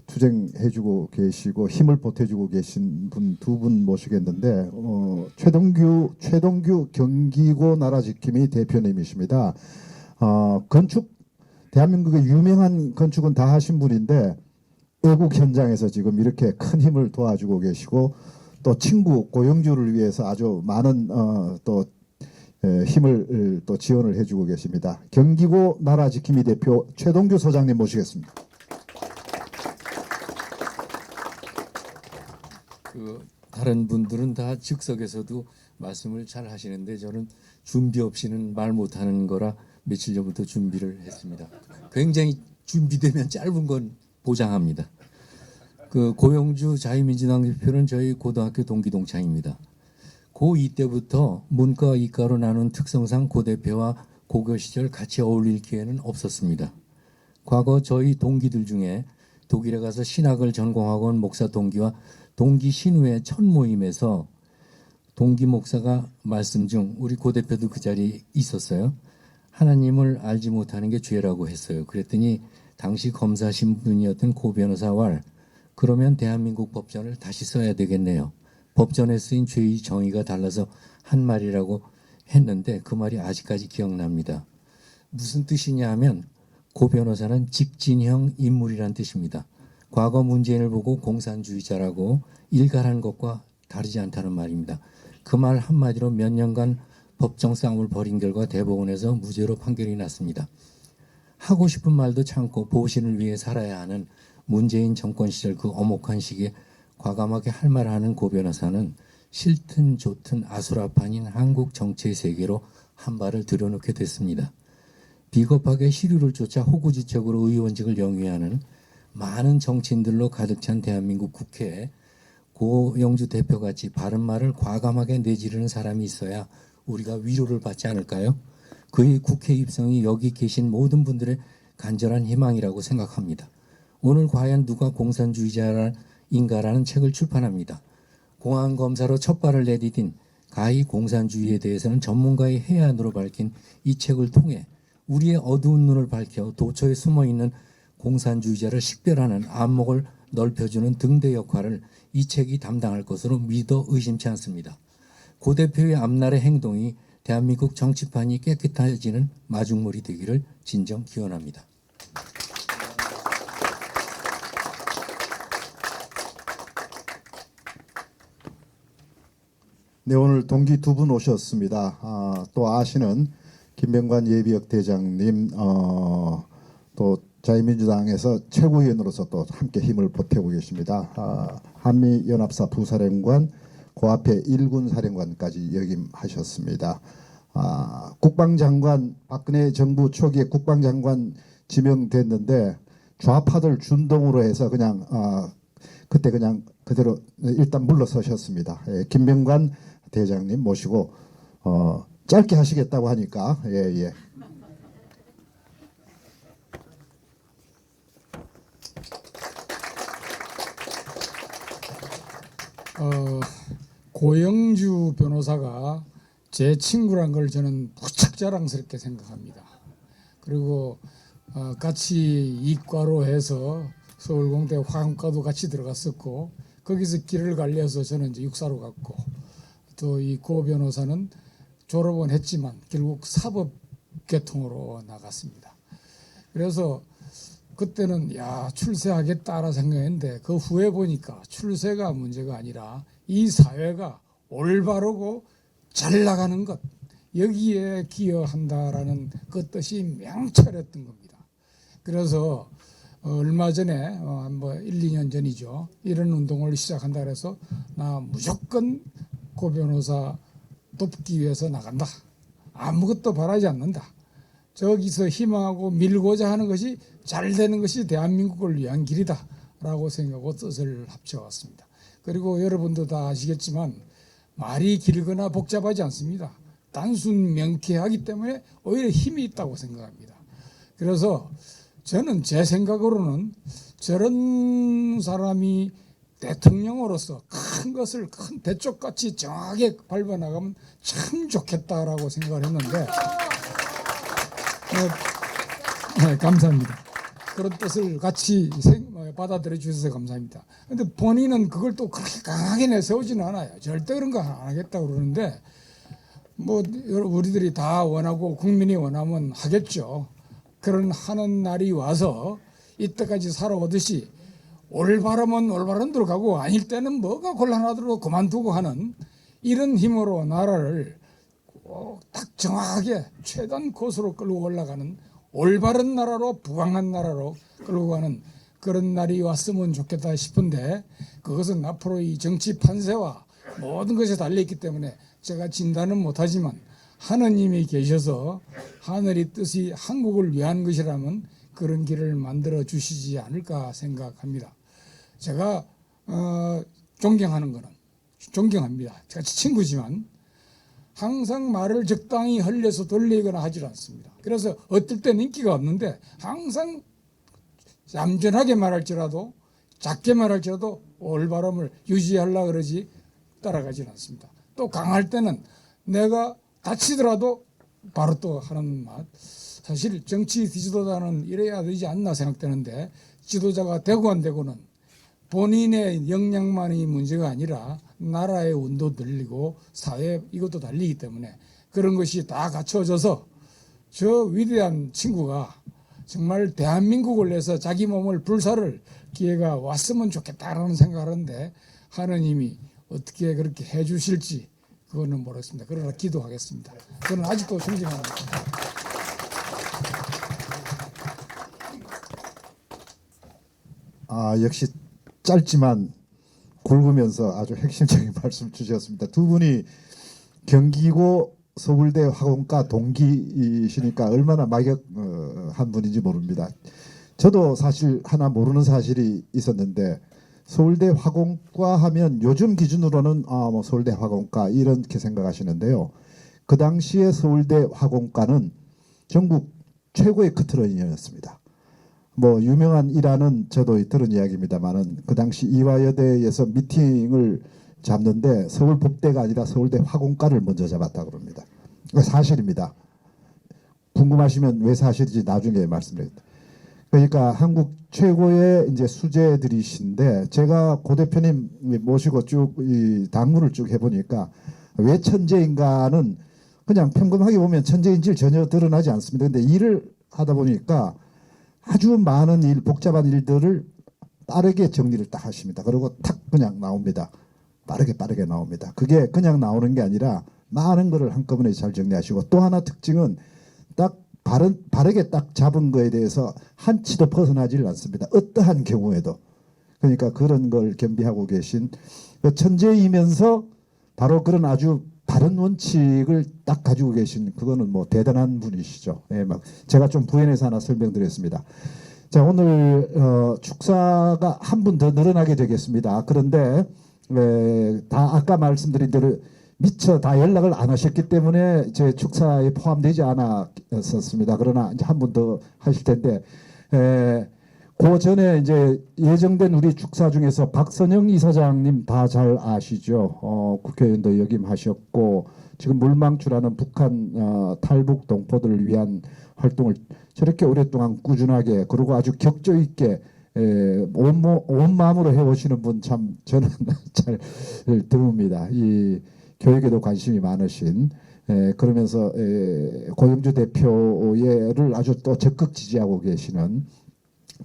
투쟁해주고 계시고 힘을 보태주고 계신 분 두 분 모시겠는데 최동규 경기고 나라지킴이 대표님이십니다. 건축 대한민국의 유명한 건축은 다 하신 분인데 애국 현장에서 지금 이렇게 큰 힘을 도와주고 계시고 또 친구 고영주를 위해서 아주 많은 또 힘을 또 지원을 해주고 계십니다. 경기고 나라지킴이 대표 최동규 소장님 모시겠습니다. 다른 분들은 다 즉석에서도 말씀을 잘 하시는데 저는 준비 없이는 말 못하는 거라 며칠 전부터 준비를 했습니다. 굉장히 준비되면 짧은 건 보장합니다. 그 고영주 자유민주당 대표는 저희 고등학교 동기 동창입니다. 고2 때부터 문과 이과로 나눈 특성상 고 대표와 고교 시절 같이 어울릴 기회는 없었습니다. 과거 저희 동기들 중에 독일에 가서 신학을 전공하고 온 목사 동기와 동기 신우의 첫 모임에서 동기 목사가 말씀 중 우리 고 대표도 그 자리에 있었어요. 하나님을 알지 못하는 게 죄라고 했어요. 그랬더니 당시 검사 신분이었던 고 변호사와 그러면 대한민국 법전을 다시 써야 되겠네요. 법전에 쓰인 죄의 정의가 달라서 한 말이라고 했는데 그 말이 아직까지 기억납니다. 무슨 뜻이냐 하면 고 변호사는 직진형 인물이란 뜻입니다. 과거 문재인을 보고 공산주의자라고 일갈한 것과 다르지 않다는 말입니다. 그 말 한마디로 몇 년간 법정 싸움을 벌인 결과 대법원에서 무죄로 판결이 났습니다. 하고 싶은 말도 참고 보신을 위해 살아야 하는 문재인 정권 시절 그 엄혹한 시기에 과감하게 할 말하는 고 변호사는 싫든 좋든 아수라판인 한국 정치의 세계로 한 발을 들여놓게 됐습니다. 비겁하게 시류를 쫓아 호구지책으로 의원직을 영위하는 많은 정치인들로 가득 찬 대한민국 국회에 고영주 대표같이 바른 말을 과감하게 내지르는 사람이 있어야 우리가 위로를 받지 않을까요? 그의 국회 입성이 여기 계신 모든 분들의 간절한 희망이라고 생각합니다. 오늘 과연 누가 공산주의자인가라는 책을 출판합니다. 공안 검사로 첫 발을 내디딘 가히 공산주의에 대해서는 전문가의 해안으로 밝힌 이 책을 통해 우리의 어두운 눈을 밝혀 도처에 숨어 있는 공산주의자를 식별하는 안목을 넓혀주는 등대 역할을 이 책이 담당할 것으로 믿어 의심치 않습니다. 고 대표의 앞날의 행동이 대한민국 정치판이 깨끗해지는 마중물이 되기를 진정 기원합니다. 네, 오늘 동기 두 분 오셨습니다. 또 아시는 김병관 예비역 대장님, 또 자유민주당에서 최고위원으로서 또 함께 힘을 보태고 계십니다. 한미연합사 부사령관, 그 앞에 일군 사령관까지 역임하셨습니다. 국방장관, 박근혜 정부 초기에 국방장관 지명됐는데 좌파들 준동으로 해서 그냥 그때 그냥 그대로 일단 물러서셨습니다. 예, 김병관 대장님 모시고 짧게 하시겠다고 하니까 예. 고영주 변호사가 제 친구란 걸 저는 무척 자랑스럽게 생각합니다. 그리고 같이 이과로 해서 서울공대 화학과도 같이 들어갔었고 거기서 길을 갈려서 저는 이제 육사로 갔고 또 이 고 변호사는 졸업은 했지만 결국 사법계통으로 나갔습니다. 그래서 그때는 야 출세하겠다라 생각했는데 그 후에 보니까 출세가 문제가 아니라 이 사회가 올바르고 잘 나가는 것 여기에 기여한다라는 그 뜻이 명철했던 겁니다. 그래서 얼마 전에 뭐 1, 2년 전이죠. 이런 운동을 시작한다 그래서 나 무조건 고 변호사 돕기 위해서 나간다. 아무것도 바라지 않는다. 저기서 희망하고 밀고자 하는 것이 잘 되는 것이 대한민국을 위한 길이다 라고 생각하고 뜻을 합쳐왔습니다. 그리고 여러분도 다 아시겠지만 말이 길거나 복잡하지 않습니다. 단순 명쾌하기 때문에 오히려 힘이 있다고 생각합니다. 그래서 저는 제 생각으로는 저런 사람이 대통령으로서 큰 것을 큰 대쪽같이 정확하게 밟아나가면 참 좋겠다라고 생각을 했는데 네, 감사합니다. 그런 뜻을 같이 받아들여 주셔서 감사합니다. 그런데 본인은 그걸 또 그렇게 강하게 내세우지는 않아요. 절대 그런 거 안 하겠다고 그러는데 뭐 우리들이 다 원하고 국민이 원하면 하겠죠. 그런 하는 날이 와서 이때까지 살아오듯이 올바르면 올바른 대로 가고 아닐 때는 뭐가 곤란하더라도 그만두고 하는 이런 힘으로 나라를 딱 정확하게 최단 코스로 끌고 올라가는 올바른 나라로 부강한 나라로 끌고 가는 그런 날이 왔으면 좋겠다 싶은데 그것은 앞으로 이 정치 판세와 모든 것이 달려있기 때문에 제가 진단은 못하지만 하느님이 계셔서 하늘의 뜻이 한국을 위한 것이라면 그런 길을 만들어 주시지 않을까 생각합니다. 제가 존경하는 거는 존경합니다. 제가 친구지만 항상 말을 적당히 흘려서 돌리거나 하질 않습니다. 그래서 어떨 때는 인기가 없는데 항상 얌전하게 말할지라도 작게 말할지라도 올바름을 유지하려고 그러지 따라가지는 않습니다. 또 강할 때는 내가 다치더라도 바로 또 하는 맛. 사실 정치 지도자는 이래야 되지 않나 생각되는데 지도자가 되고 안 되고는 본인의 역량만이 문제가 아니라 나라의 운도 들리고 사회 이것도 달리기 때문에 그런 것이 다 갖춰져서 저 위대한 친구가 정말 대한민국을 위해서 자기 몸을 불사를 기회가 왔으면 좋겠다라는 생각을 하는데 하느님이 어떻게 그렇게 해 주실지 그거는 모르겠습니다. 그러나 기도하겠습니다. 저는 아직도 존경합니다. 역시 짧지만 굵으면서 아주 핵심적인 말씀 주셨습니다. 두 분이 경기고 서울대 화공과 동기이시니까 얼마나 막역한 분인지 모릅니다. 저도 사실 하나 모르는 사실이 있었는데 서울대 화공과 하면 요즘 기준으로는 뭐 서울대 화공과 이렇게 생각하시는데요. 그 당시에 서울대 화공과는 전국 최고의 커트라인이었습니다. 뭐 유명한 일화는 저도 들은 이야기입니다만은 그 당시 이화여대에서 미팅을 잡는데 서울 법대가 아니라 서울대 화공과를 먼저 잡았다고 그럽니다. 사실입니다. 궁금하시면 왜 사실인지 나중에 말씀드리겠습니다. 그러니까 한국 최고의 이제 수재들이신데 제가 고 대표님 모시고 쭉 이 당무를 쭉 해보니까 왜 천재인가는 그냥 평범하게 보면 천재인 줄 전혀 드러나지 않습니다. 근데 일을 하다 보니까 아주 많은 일, 복잡한 일들을 빠르게 정리를 딱 하십니다. 그리고 탁 그냥 나옵니다. 빠르게 나옵니다. 그게 그냥 나오는 게 아니라 많은 거를 한꺼번에 잘 정리하시고 또 하나 특징은 딱 바르게 딱 잡은 거에 대해서 한치도 벗어나질 않습니다. 어떠한 경우에도. 그러니까 그런 걸 겸비하고 계신 천재이면서 바로 그런 아주 바른 원칙을 딱 가지고 계신 그거는 뭐 대단한 분이시죠. 예, 막 제가 좀 부연해서 하나 설명드렸습니다. 자, 오늘 축사가 한 분 더 늘어나게 되겠습니다. 그런데 다 아까 말씀드린 대로 미처 다 연락을 안 하셨기 때문에 제 축사에 포함되지 않았었습니다. 그러나 이제 한 분 더 하실 텐데 그 전에 이제 예정된 우리 축사 중에서 박선영 이사장님 다 잘 아시죠? 국회의원도 역임하셨고 지금 물망추라는 북한 탈북 동포들을 위한 활동을 저렇게 오랫동안 꾸준하게 그리고 아주 격조 있게 온 마음으로 해오시는 분 참 저는 잘 드뭅니다. 이 교육에도 관심이 많으신 그러면서 고영주 대표를 아주 또 적극 지지하고 계시는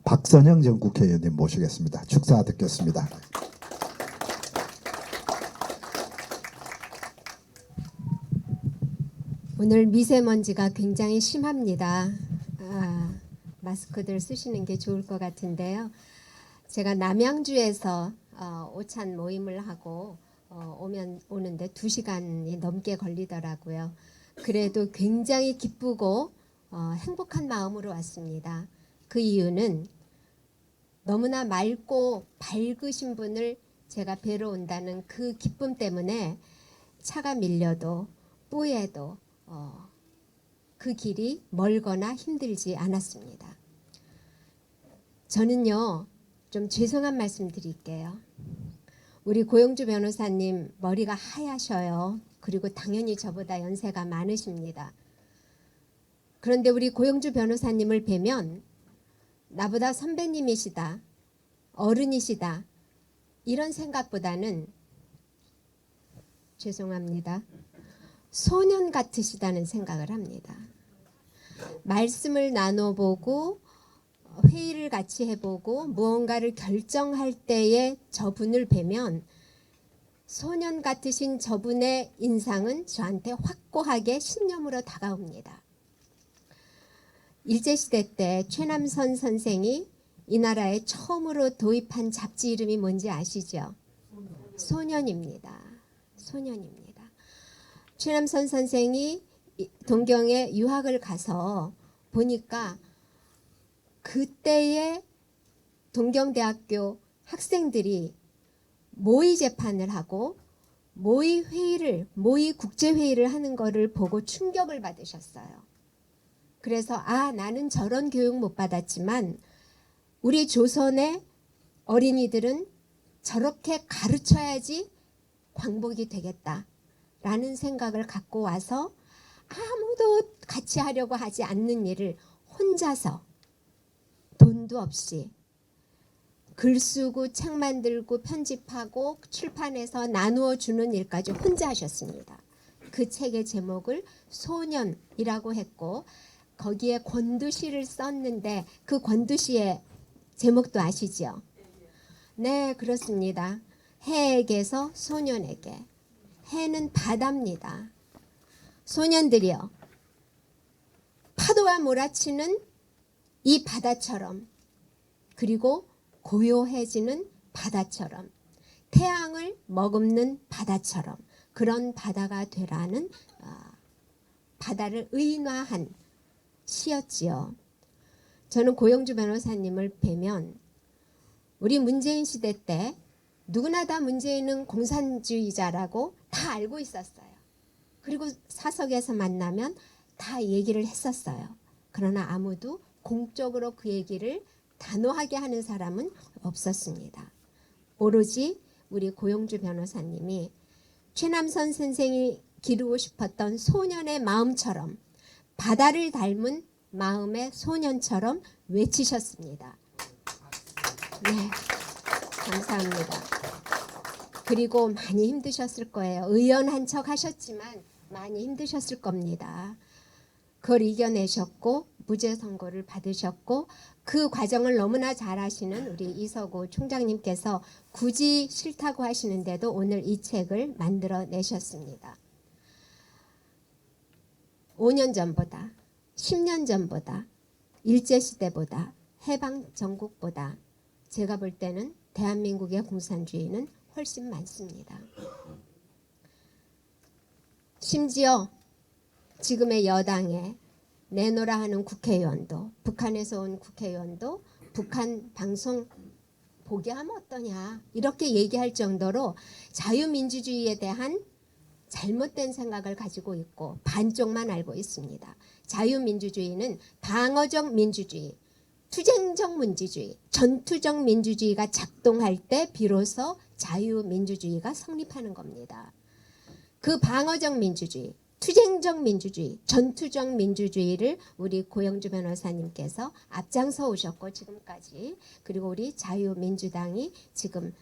박선영 전 국회의원님 모시겠습니다. 축사 듣겠습니다. 오늘 미세먼지가 굉장히 심합니다. 마스크들 쓰시는 게 좋을 것 같은데요. 제가 남양주에서 오찬 모임을 하고 오는데 2시간이 넘게 걸리더라고요. 그래도 굉장히 기쁘고 행복한 마음으로 왔습니다. 그 이유는 너무나 맑고 밝으신 분을 제가 뵈러 온다는 그 기쁨 때문에 차가 밀려도 뿌에도 그 길이 멀거나 힘들지 않았습니다. 저는요, 좀 죄송한 말씀 드릴게요. 우리 고영주 변호사님 머리가 하얗셔요. 그리고 당연히 저보다 연세가 많으십니다. 그런데 우리 고영주 변호사님을 뵈면 나보다 선배님이시다, 어른이시다 이런 생각보다는 죄송합니다. 소년 같으시다는 생각을 합니다. 말씀을 나눠보고 회의를 같이 해보고 무언가를 결정할 때에 저분을 뵈면 소년 같으신 저분의 인상은 저한테 확고하게 신념으로 다가옵니다. 일제시대 때 최남선 선생이 이 나라에 처음으로 도입한 잡지 이름이 뭔지 아시죠? 소년입니다. 소년입니다. 최남선 선생이 동경에 유학을 가서 보니까 그때의 동경대학교 학생들이 모의 재판을 하고 모의 국제회의를 하는 거를 보고 충격을 받으셨어요. 그래서 나는 저런 교육 못 받았지만 우리 조선의 어린이들은 저렇게 가르쳐야지 광복이 되겠다라는 생각을 갖고 와서 아무도 같이 하려고 하지 않는 일을 혼자서 돈도 없이 글 쓰고 책 만들고 편집하고 출판해서 나누어 주는 일까지 혼자 하셨습니다. 그 책의 제목을 소년이라고 했고 거기에 권두시를 썼는데 그 권두시의 제목도 아시죠? 네, 그렇습니다. 해에게서 소년에게. 해는 바다입니다. 소년들이여, 파도가 몰아치는 이 바다처럼, 그리고 고요해지는 바다처럼, 태양을 머금는 바다처럼 그런 바다가 되라는 바다를 의인화한 시였지요. 저는 고영주 변호사님을 뵈면 우리 문재인 시대 때 누구나 다 문재인은 공산주의자라고 다 알고 있었어요. 그리고 사석에서 만나면 다 얘기를 했었어요. 그러나 아무도 공적으로 그 얘기를 단호하게 하는 사람은 없었습니다. 오로지 우리 고용주 변호사님이 최남선 선생이 기르고 싶었던 소년의 마음처럼 바다를 닮은 마음의 소년처럼 외치셨습니다. 네, 감사합니다. 그리고 많이 힘드셨을 거예요. 의연한 척 하셨지만 많이 힘드셨을 겁니다. 그걸 이겨내셨고 무죄 선고를 받으셨고 그 과정을 너무나 잘 아시는 우리 이서구 총장님께서 굳이 싫다고 하시는데도 오늘 이 책을 만들어내셨습니다. 5년 전보다 10년 전보다 일제시대보다 해방전국보다 제가 볼 때는 대한민국의 공산주의는 훨씬 많습니다. 심지어 지금의 여당에 내노라 하는 국회의원도 북한에서 온 국회의원도 북한 방송 보게 하면 어떠냐 이렇게 얘기할 정도로 자유민주주의에 대한 잘못된 생각을 가지고 있고 반쪽만 알고 있습니다. 자유민주주의는 방어적 민주주의, 투쟁적 민주주의, 전투적 민주주의가 작동할 때 비로소 자유민주주의가 성립하는 겁니다. 그 방어적 민주주의, 투쟁적 민주주의, 전투적 민주주의를 우리 고영주 변호사님께서 앞장서 오셨고 지금까지 그리고 우리 자유민주당이 지금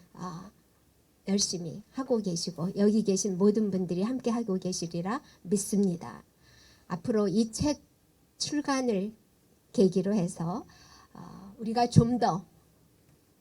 열심히 하고 계시고 여기 계신 모든 분들이 함께 하고 계시리라 믿습니다. 앞으로 이 책 출간을 계기로 해서 우리가 좀 더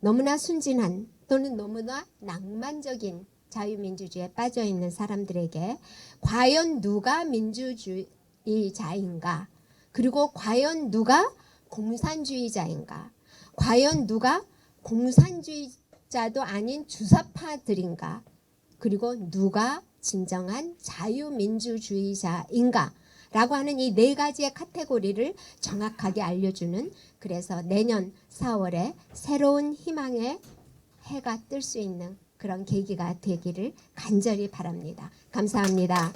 너무나 순진한 또는 너무나 낭만적인 자유민주주의에 빠져있는 사람들에게 과연 누가 민주주의자인가 그리고 과연 누가 공산주의자인가 과연 누가 공산주의자도 아닌 주사파들인가 그리고 누가 진정한 자유민주주의자인가 라고 하는 이 네 가지의 카테고리를 정확하게 알려주는 그래서 내년 4월에 새로운 희망의 해가 뜰 수 있는 그런 계기가 되기를 간절히 바랍니다. 감사합니다.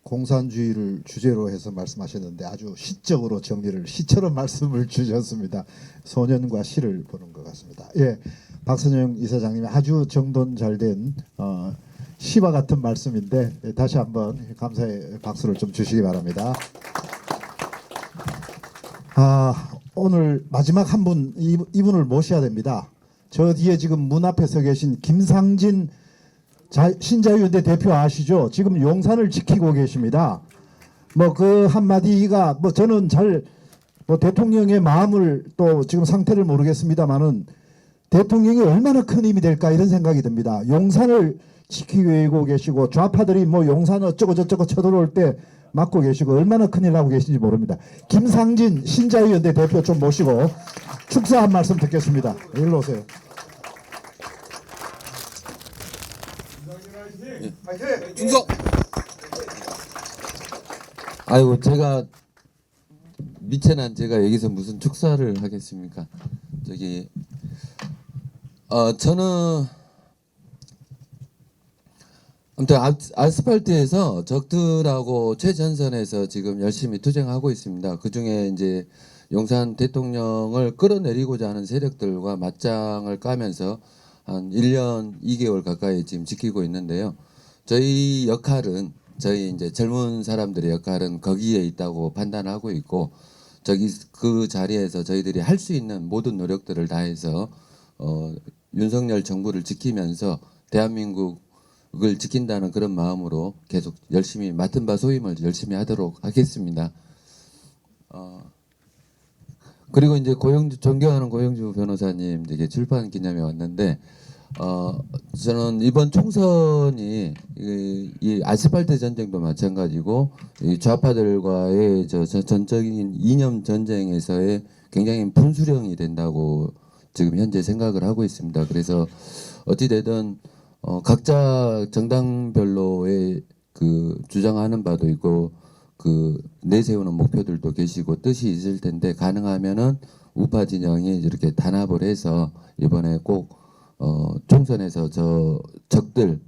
공산주의를 주제로 해서 말씀하셨는데 아주 시적으로 정리를 시처럼 말씀을 주셨습니다. 소년과 시를 보는 것 같습니다. 예, 박선영 이사장님이 아주 정돈 잘된 시와 같은 말씀인데 다시 한번 감사의 박수를 좀 주시기 바랍니다. 오늘 마지막 한 분 이분을 모셔야 됩니다. 저 뒤에 지금 문 앞에 서 계신 김상진 신자유연대 대표 아시죠? 지금 용산을 지키고 계십니다. 뭐 그 한마디가 뭐 저는 잘 대통령의 마음을 또 지금 상태를 모르겠습니다만은 대통령이 얼마나 큰 힘이 될까 이런 생각이 듭니다. 용산을 지키고 계시고 좌파들이 뭐 용산 어쩌고 저쩌고 쳐들어올 때 맡고 계시고 얼마나 큰일 하고 계신지 모릅니다. 김상진 신자유연대 대표 좀 모시고 축사 한 말씀 듣겠습니다. 일로 오세요. 중성. 아이고 제가 미천한 제가 여기서 무슨 축사를 하겠습니까? 저기 저는 아무튼 아스팔트에서 적들하고 최전선에서 지금 열심히 투쟁하고 있습니다. 그 중에 이제 용산 대통령을 끌어내리고자 하는 세력들과 맞짱을 까면서 한 1년 2개월 가까이 지금 지키고 있는데요. 저희 역할은 저희 이제 젊은 사람들의 역할은 거기에 있다고 판단하고 있고 그 자리에서 저희들이 할 수 있는 모든 노력들을 다해서 윤석열 정부를 지키면서 대한민국을 지킨다는 그런 마음으로 계속 열심히 맡은 바 소임을 열심히 하도록 하겠습니다. 그리고 이제 존경하는 고영주 변호사님 되게 출판 기념회 왔는데 저는 이번 총선이 이 아스팔트 전쟁도 마찬가지고 이 좌파들과의 전적인 이념 전쟁에서의 굉장히 분수령이 된다고 지금 현재 생각을 하고 있습니다. 그래서 어찌 되든 각자 정당별로의 그 주장하는 바도 있고 그 내세우는 목표들도 계시고 뜻이 있을 텐데 가능하면은 우파 진영이 이렇게 단합을 해서 이번에 꼭 총선에서 저 적들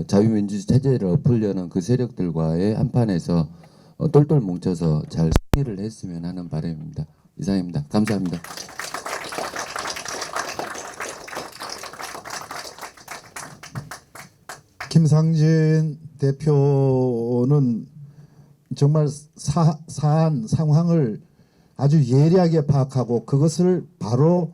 자유민주 체제를 엎으려는 그 세력들과의 한판에서 똘똘 뭉쳐서 잘 일을 했으면 하는 바람입니다. 이상입니다. 감사합니다. 김상진 대표는 정말 사안 상황을 아주 예리하게 파악하고 그것을 바로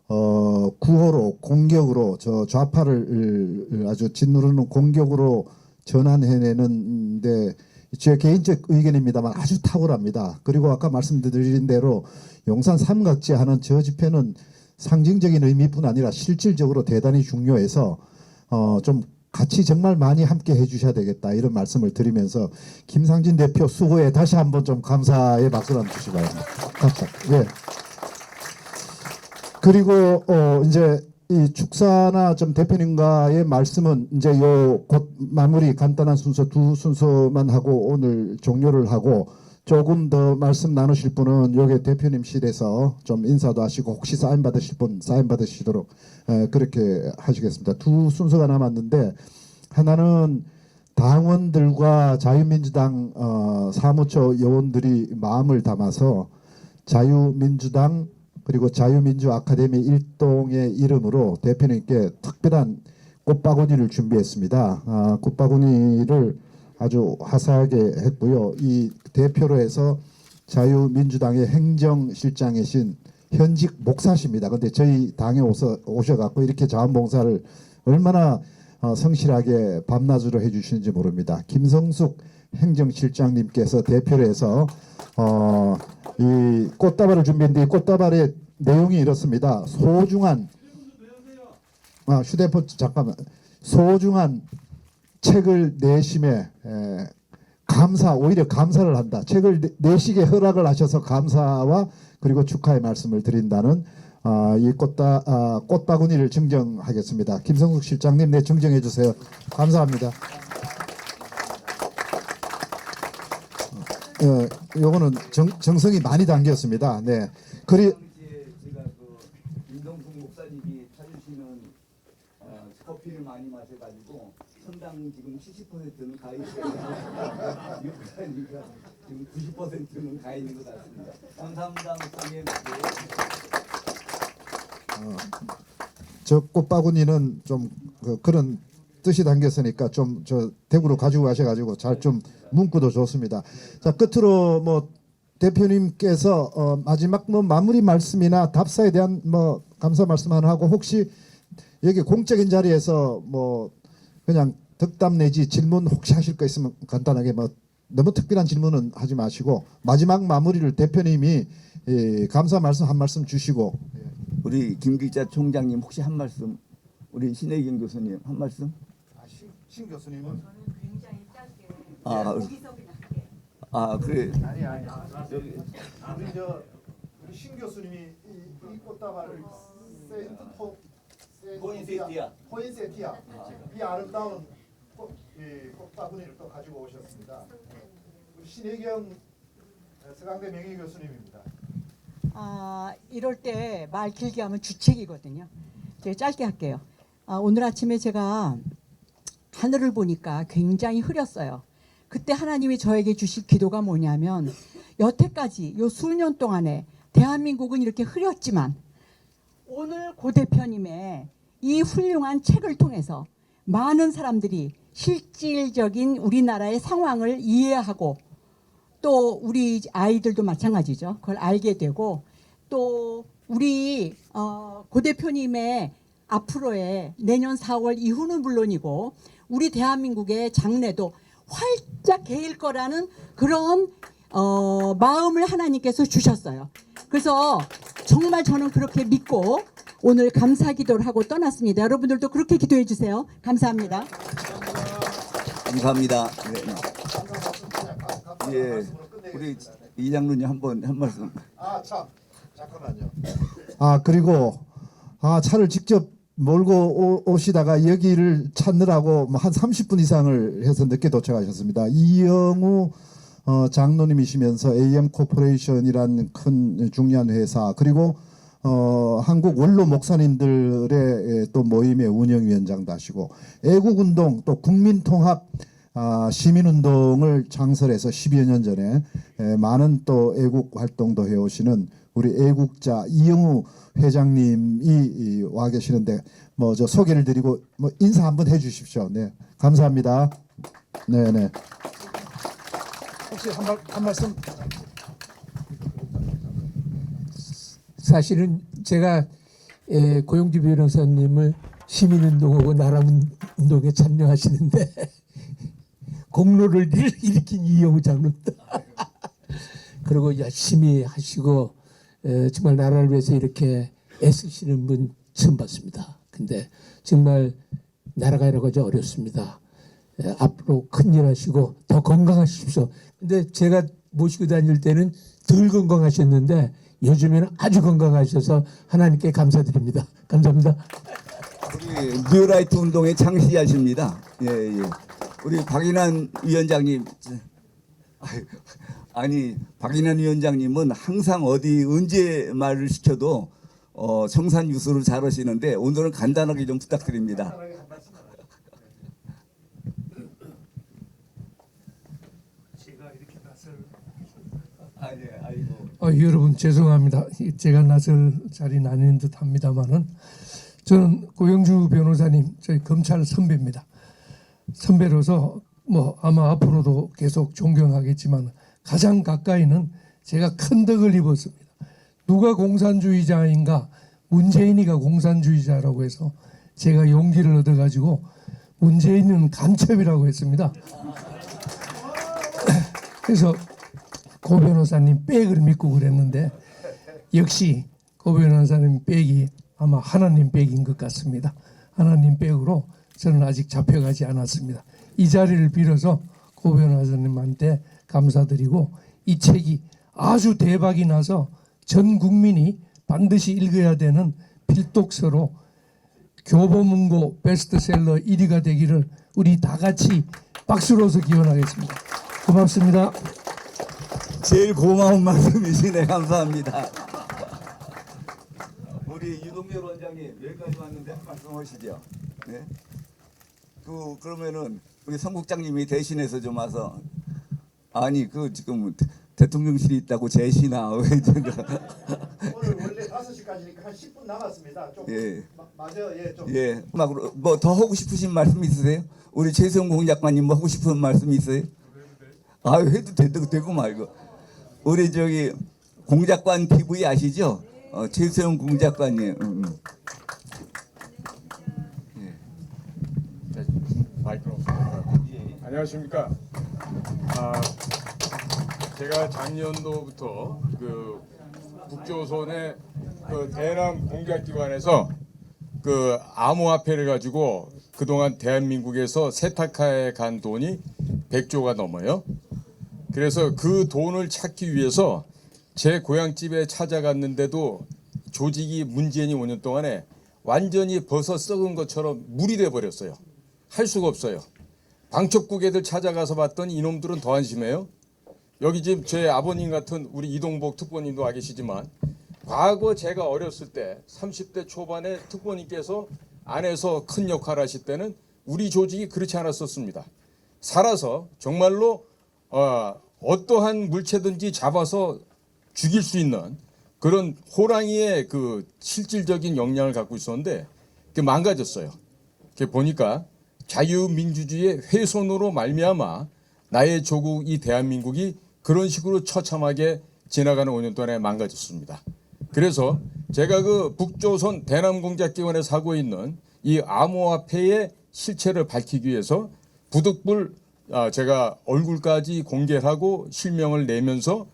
구호로 공격으로 저 좌파를 아주 짓누르는 공격으로 전환해내는데 제 개인적 의견입니다만 아주 탁월합니다. 그리고 아까 말씀드린 대로 용산 삼각지 하는 저 집회는 상징적인 의미뿐 아니라 실질적으로 대단히 중요해서 좀 같이 정말 많이 함께 해주셔야 되겠다 이런 말씀을 드리면서 김상진 대표 수고에 다시 한번 좀 감사의 박수를 한번 주시기 바랍니다. 예. 그리고 이제 이 축사나 좀 대표님과의 말씀은 이제 요 곧 마무리 간단한 순서 두 순서만 하고 오늘 종료를 하고 조금 더 말씀 나누실 분은 여기 대표님실에서 좀 인사도 하시고 혹시 사인 받으실 분 사인 받으시도록 그렇게 하시겠습니다. 두 순서가 남았는데 하나는 당원들과 자유민주당 사무처 요원들이 마음을 담아서 자유민주당 그리고 자유민주 아카데미 일동의 이름으로 대표님께 특별한 꽃바구니를 준비했습니다. 꽃바구니를 아주 화사하게 했고요. 이 대표로 해서 자유민주당의 행정실장이신 현직 목사십니다. 근데 저희 당에 오셔갖고 이렇게 자원봉사를 얼마나 성실하게 밤낮으로 해주시는지 모릅니다. 김성숙 행정실장님께서 대표로 해서 이 꽃다발을 준비했는데 이 꽃다발의 내용이 이렇습니다. 소중한 휴대폰 잠깐만 소중한 책을 내심에 오히려 감사를 한다. 책을 내시게 허락을 하셔서 감사와 그리고 축하의 말씀을 드린다는 이 꽃바구니를 증정하겠습니다. 김성숙 실장님, 네 증정해 주세요. 감사합니다. 요거는 정성이 많이 담겼습니다. 네. 제가 김성숙 목사님이 타주시는 커피를 많이 마셔가지고 선당 지금 70%는 가 있어요. 목사님과 지금 90%는 가 있는 것 같습니다. 감사합니다, 목사님. 저 꽃바구니는 좀 그런 뜻이 담겼으니까 좀 저 대구로 가지고 가셔가지고 잘 좀 문구도 좋습니다. 자 끝으로 뭐 대표님께서 마지막 뭐 마무리 말씀이나 답사에 대한 뭐 감사 말씀 하나 하고 혹시 여기 공적인 자리에서 뭐 그냥 덕담 내지 질문 혹시 하실 거 있으면 간단하게 뭐 너무 특별한 질문은 하지 마시고 마지막 마무리를 대표님이 감사 말씀 한 말씀 주시고 우리 김기자 총장님 혹시 한 말씀, 우리 신혜경 교수님 한 말씀. 신 교수님은 그래. 아니 여기 우리 신 교수님이 이 꽃다발을 포인세티아 이 아름다운 꽃바구니를 또 가지고 오셨습니다. 우리 신혜경 서강대 명예 교수님입니다. 이럴 때 말 길게 하면 주책이거든요. 제가 짧게 할게요. 오늘 아침에 제가 하늘을 보니까 굉장히 흐렸어요. 그때 하나님이 저에게 주실 기도가 뭐냐면 여태까지 요 수년 동안에 대한민국은 이렇게 흐렸지만 오늘 고 대표님의 이 훌륭한 책을 통해서 많은 사람들이 실질적인 우리나라의 상황을 이해하고 또 우리 아이들도 마찬가지죠. 그걸 알게 되고 또 우리 고 대표님의 앞으로의 내년 4월 이후는 물론이고 우리 대한민국의 장래도 활짝 개일 거라는 그런 마음을 하나님께서 주셨어요. 그래서 정말 저는 그렇게 믿고 오늘 감사 기도를 하고 떠났습니다. 여러분들도 그렇게 기도해 주세요. 감사합니다. 감사합니다. 네. 예, 우리 이장로님 한 말씀. 잠깐만요. 그리고 차를 직접 몰고 오시다가 여기를 찾느라고 한 30분 이상을 해서 늦게 도착하셨습니다. 이영우 장로님이시면서 AM 코퍼레이션이라는 큰 중요한 회사 그리고 한국 원로 목사님들의 또 모임의 운영위원장도 하시고 애국운동 또 국민통합 시민운동을 창설해서 10여 년 전에 많은 또 애국 활동도 해오시는 우리 애국자 이영우 회장님이 와 계시는데 뭐 저 소개를 드리고 뭐 인사 한번 해주십시오. 네, 감사합니다. 네네. 혹시 한 말씀. 사실은 제가 고용주 변호사님을 시민운동하고 나라운동에 참여하시는데 공로를 일으킨 이영우 장로다. 그리고 열심히 하시고 정말 나라를 위해서 이렇게 애쓰시는 분 처음 봤습니다. 근데 정말 나라가 여러 가지 어렵습니다. 앞으로 큰일 하시고 더 건강하십시오. 근데 제가 모시고 다닐 때는 덜 건강하셨는데 요즘에는 아주 건강하셔서 하나님께 감사드립니다. 감사합니다. 우리 뉴라이트 운동의 창시자십니다. 예, 예. 우리 박인환 위원장님, 아니 박인환 위원장님은 항상 어디 언제 말을 시켜도 청산 유수를 잘 하시는데 오늘은 간단하게 좀 부탁드립니다. 여러분 죄송합니다. 제가 나설 자리는 아닌 듯합니다만은 저는 고영주 변호사님 저희 검찰 선배입니다. 선배로서 뭐 아마 앞으로도 계속 존경하겠지만 가장 가까이는 제가 큰 덕을 입었습니다. 누가 공산주의자인가? 문재인이가 공산주의자라고 해서 제가 용기를 얻어가지고 문재인은 간첩이라고 했습니다. 그래서 고 변호사님 백을 믿고 그랬는데 역시 고 변호사님 백이 아마 하나님 백인 것 같습니다. 하나님 백으로 저는 아직 잡혀가지 않았습니다. 이 자리를 빌어서 고 변호사님한테 감사드리고 이 책이 아주 대박이 나서 전 국민이 반드시 읽어야 되는 필독서로 교보문고 베스트셀러 1위가 되기를 우리 다 같이 박수로서 기원하겠습니다. 고맙습니다. 제일 고마운 말씀이시네. 감사합니다. 우리 유동열 원장님 여기까지 왔는데 한 말씀 하시죠. 네. 그러면은 우리 성 국장님이 대신해서 좀 와서 아니 지금 대통령실이 있다고 제시나 왜 오늘 원래 5시까지니까 한 10분 남았습니다. 좀 예. 맞아요. 예, 좀. 예. 뭐 더 하고 싶으신 말씀 있으세요? 우리 최수영 공작관님 뭐 하고 싶은 말씀 있어요? 아, 해도 되고 말고. 우리 저기 공작관 TV 아시죠? 최수영 공작관님. 안녕하십니까. 제가 작년도부터 그 북조선의 그 대남 공작기관에서 그 암호화폐를 가지고 그동안 대한민국에서 세탁하에 간 돈이 100조가 넘어요. 그래서 그 돈을 찾기 위해서 제 고향집에 찾아갔는데도 조직이 문재인이 5년 동안에 완전히 버섯 썩은 것처럼 물이 돼 버렸어요. 할 수가 없어요. 방첩국 애들 찾아가서 봤더니 이놈들은 더 한심해요. 여기 지금 제 아버님 같은 우리 이동복 특보님도 와 계시지만 과거 제가 어렸을 때 30대 초반에 특보님께서 안에서 큰 역할을 하실 때는 우리 조직이 그렇지 않았었습니다. 살아서 정말로 어떠한 물체든지 잡아서 죽일 수 있는 그런 호랑이의 그 실질적인 역량을 갖고 있었는데 그게 망가졌어요. 그게 보니까 자유민주주의의 훼손으로 말미암아 나의 조국 이 대한민국이 그런 식으로 처참하게 지나가는 5년 동안에 망가졌습니다. 그래서 제가 그 북조선 대남공작기관에서 하고 있는 이 암호화폐의 실체를 밝히기 위해서 부득불 제가 얼굴까지 공개를 하고 실명을 내면서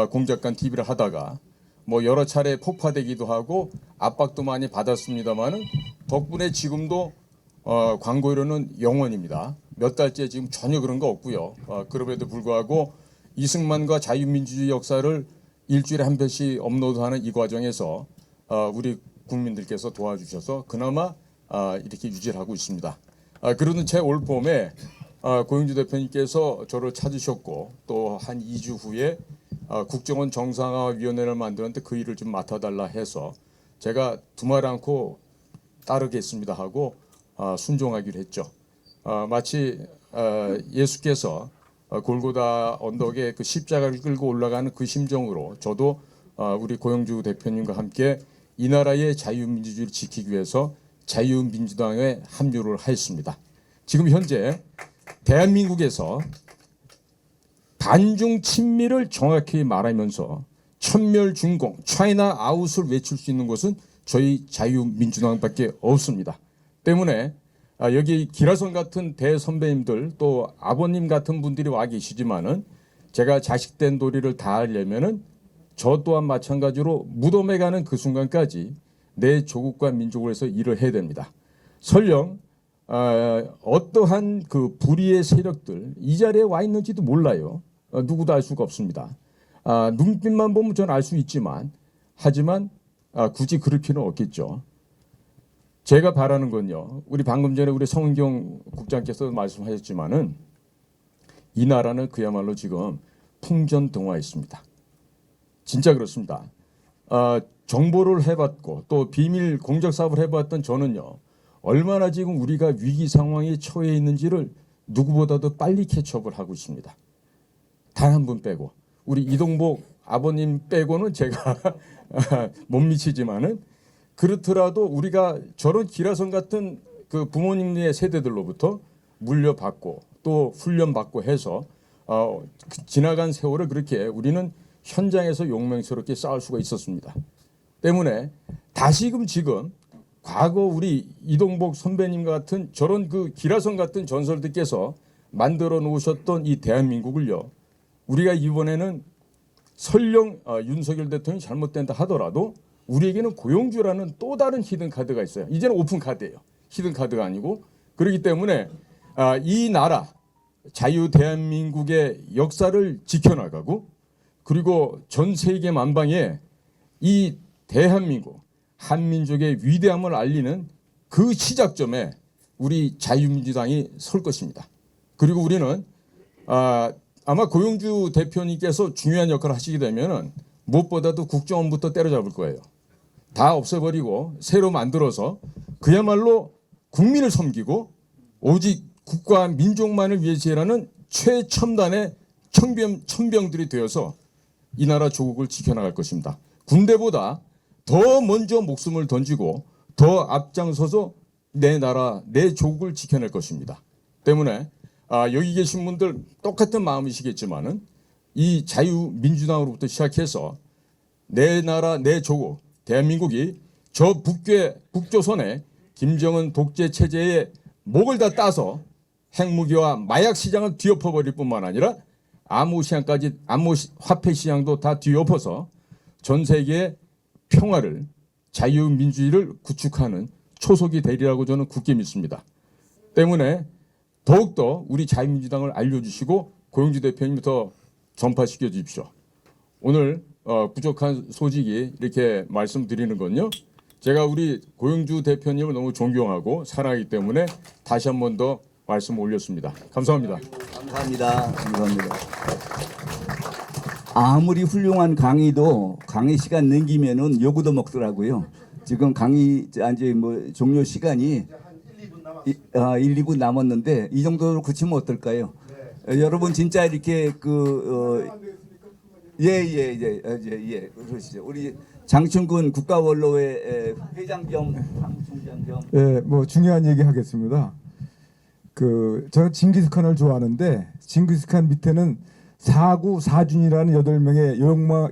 공작관 TV를 하다가 뭐 여러 차례 폭파되기도 하고 압박도 많이 받았습니다만은 덕분에 지금도 광고료는 0원입니다. 몇 달째 지금 전혀 그런 거 없고요. 그럼에도 불구하고 이승만과 자유민주주의 역사를 일주일에 한 편씩 업로드하는 이 과정에서 우리 국민들께서 도와주셔서 그나마 이렇게 유지를 하고 있습니다. 그러는 제 올 봄에 고영주 대표님께서 저를 찾으셨고 또 한 2주 후에 국정원 정상화위원회를 만들었는데 그 일을 좀 맡아달라 해서 제가 두말 않고 따르겠습니다 하고 순종하기로 했죠. 마치 예수께서 골고다 언덕에 그 십자가를 끌고 올라가는 그 심정으로 저도 우리 고영주 대표님과 함께 이 나라의 자유민주주의를 지키기 위해서 자유민주당에 합류를 하였습니다. 지금 현재 대한민국에서 반중 친미를 정확히 말하면서 천멸중공, 차이나 아웃을 외칠 수 있는 곳은 저희 자유민주당밖에 없습니다. 때문에 여기 기라성 같은 대선배님들 또 아버님 같은 분들이 와 계시지만은 제가 자식된 도리를 다하려면은 저 또한 마찬가지로 무덤에 가는 그 순간까지 내 조국과 민족을 위해서 일을 해야 됩니다. 설령 어떠한 그 불의의 세력들 이 자리에 와 있는지도 몰라요. 누구도 알 수가 없습니다. 눈빛만 보면 저는 알 수 있지만 하지만 굳이 그럴 필요는 없겠죠. 제가 바라는 건요. 우리 방금 전에 우리 성은경 국장께서 말씀하셨지만은 이 나라는 그야말로 지금 풍전등화에 있습니다. 진짜 그렇습니다. 정보를 해봤고 또 비밀 공적 사업을 해봤던 저는요. 얼마나 지금 우리가 위기 상황에 처해 있는지를 누구보다도 빨리 캐치업을 하고 있습니다. 단 한 분 빼고 우리 이동복 아버님 빼고는 제가 못 미치지만은 그렇더라도 우리가 저런 기라성 같은 그 부모님의 세대들로부터 물려받고 또 훈련받고 해서 지나간 세월을 그렇게 우리는 현장에서 용맹스럽게 싸울 수가 있었습니다. 때문에 다시금 지금 과거 우리 이동복 선배님 같은 저런 그 기라성 같은 전설들께서 만들어 놓으셨던 이 대한민국을요. 우리가 이번에는 설령 윤석열 대통령이 잘못된다 하더라도 우리에게는 고용주라는 또 다른 히든 카드가 있어요. 이제는 오픈 카드예요. 히든 카드가 아니고. 그렇기 때문에 이 나라 자유 대한민국의 역사를 지켜나가고 그리고 전 세계 만방에 이 대한민국 한민족의 위대함을 알리는 그 시작점에 우리 자유민주당이 설 것입니다. 그리고 우리는 아마 고영주 대표님께서 중요한 역할을 하시게 되면은 무엇보다도 국정원부터 때려잡을 거예요. 다 없애버리고 새로 만들어서 그야말로 국민을 섬기고 오직 국가 민족만을 위해서 일하는 최첨단의 천병들이 되어서 이 나라 조국을 지켜나갈 것입니다. 군대보다 더 먼저 목숨을 던지고 더 앞장서서 내 나라, 내 조국을 지켜낼 것입니다. 때문에 여기 계신 분들 똑같은 마음이시겠지만은 이 자유민주당으로부터 시작해서 내 나라, 내 조국, 대한민국이 저 북조선의 김정은 독재 체제의 목을 다 따서 핵무기와 마약 시장을 뒤엎어버릴 뿐만 아니라 암호 화폐 시장도 다 뒤엎어서 전 세계의 평화를 자유민주주의를 구축하는 초석이 되리라고 저는 굳게 믿습니다. 때문에 더욱더 우리 자유민주당을 알려주시고 고영주 대표님이 더 전파시켜 주십시오. 오늘 부족한 소식이 이렇게 말씀드리는 건요. 제가 우리 고영주 대표님을 너무 존경하고 사랑하기 때문에 다시 한 번 더 말씀 올렸습니다. 감사합니다. 감사합니다. 감사합니다. 아무리 훌륭한 강의도 강의 시간 넘기면은 요구도 먹더라고요. 지금 강의 이제 뭐 종료 시간이 1, 2분 남았는데 이 정도로 그치면 어떨까요? 여러분 진짜 이렇게 예, 그러시죠. 우리 장충근 국가원로회 회장 겸 사무총장 겸. 예, 뭐 중요한 얘기 하겠습니다. 저는 징기스칸을 좋아하는데 징기스칸 밑에는 사구 사준이라는 8명의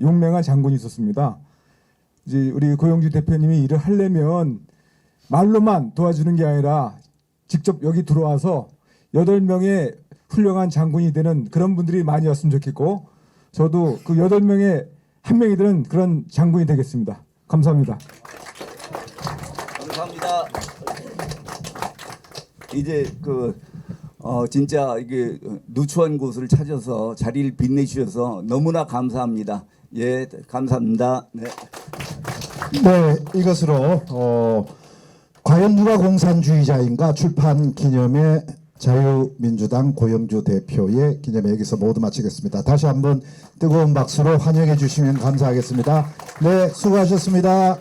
용맹한 장군이 있었습니다. 이제 우리 고영주 대표님이 일을 하려면 말로만 도와주는 게 아니라 직접 여기 들어와서 8명의 훌륭한 장군이 되는 그런 분들이 많이 왔으면 좋겠고 저도 그 8명의 한 명이 되는 그런 장군이 되겠습니다. 감사합니다. 감사합니다. 이제 진짜 이게 누추한 곳을 찾아서 자리를 빛내주셔서 너무나 감사합니다. 예, 감사합니다. 네. 네, 이것으로 과연 누가 공산주의자인가 출판 기념회 자유민주당 고영주 대표의 기념회 여기서 모두 마치겠습니다. 다시 한번 뜨거운 박수로 환영해 주시면 감사하겠습니다. 네, 수고하셨습니다.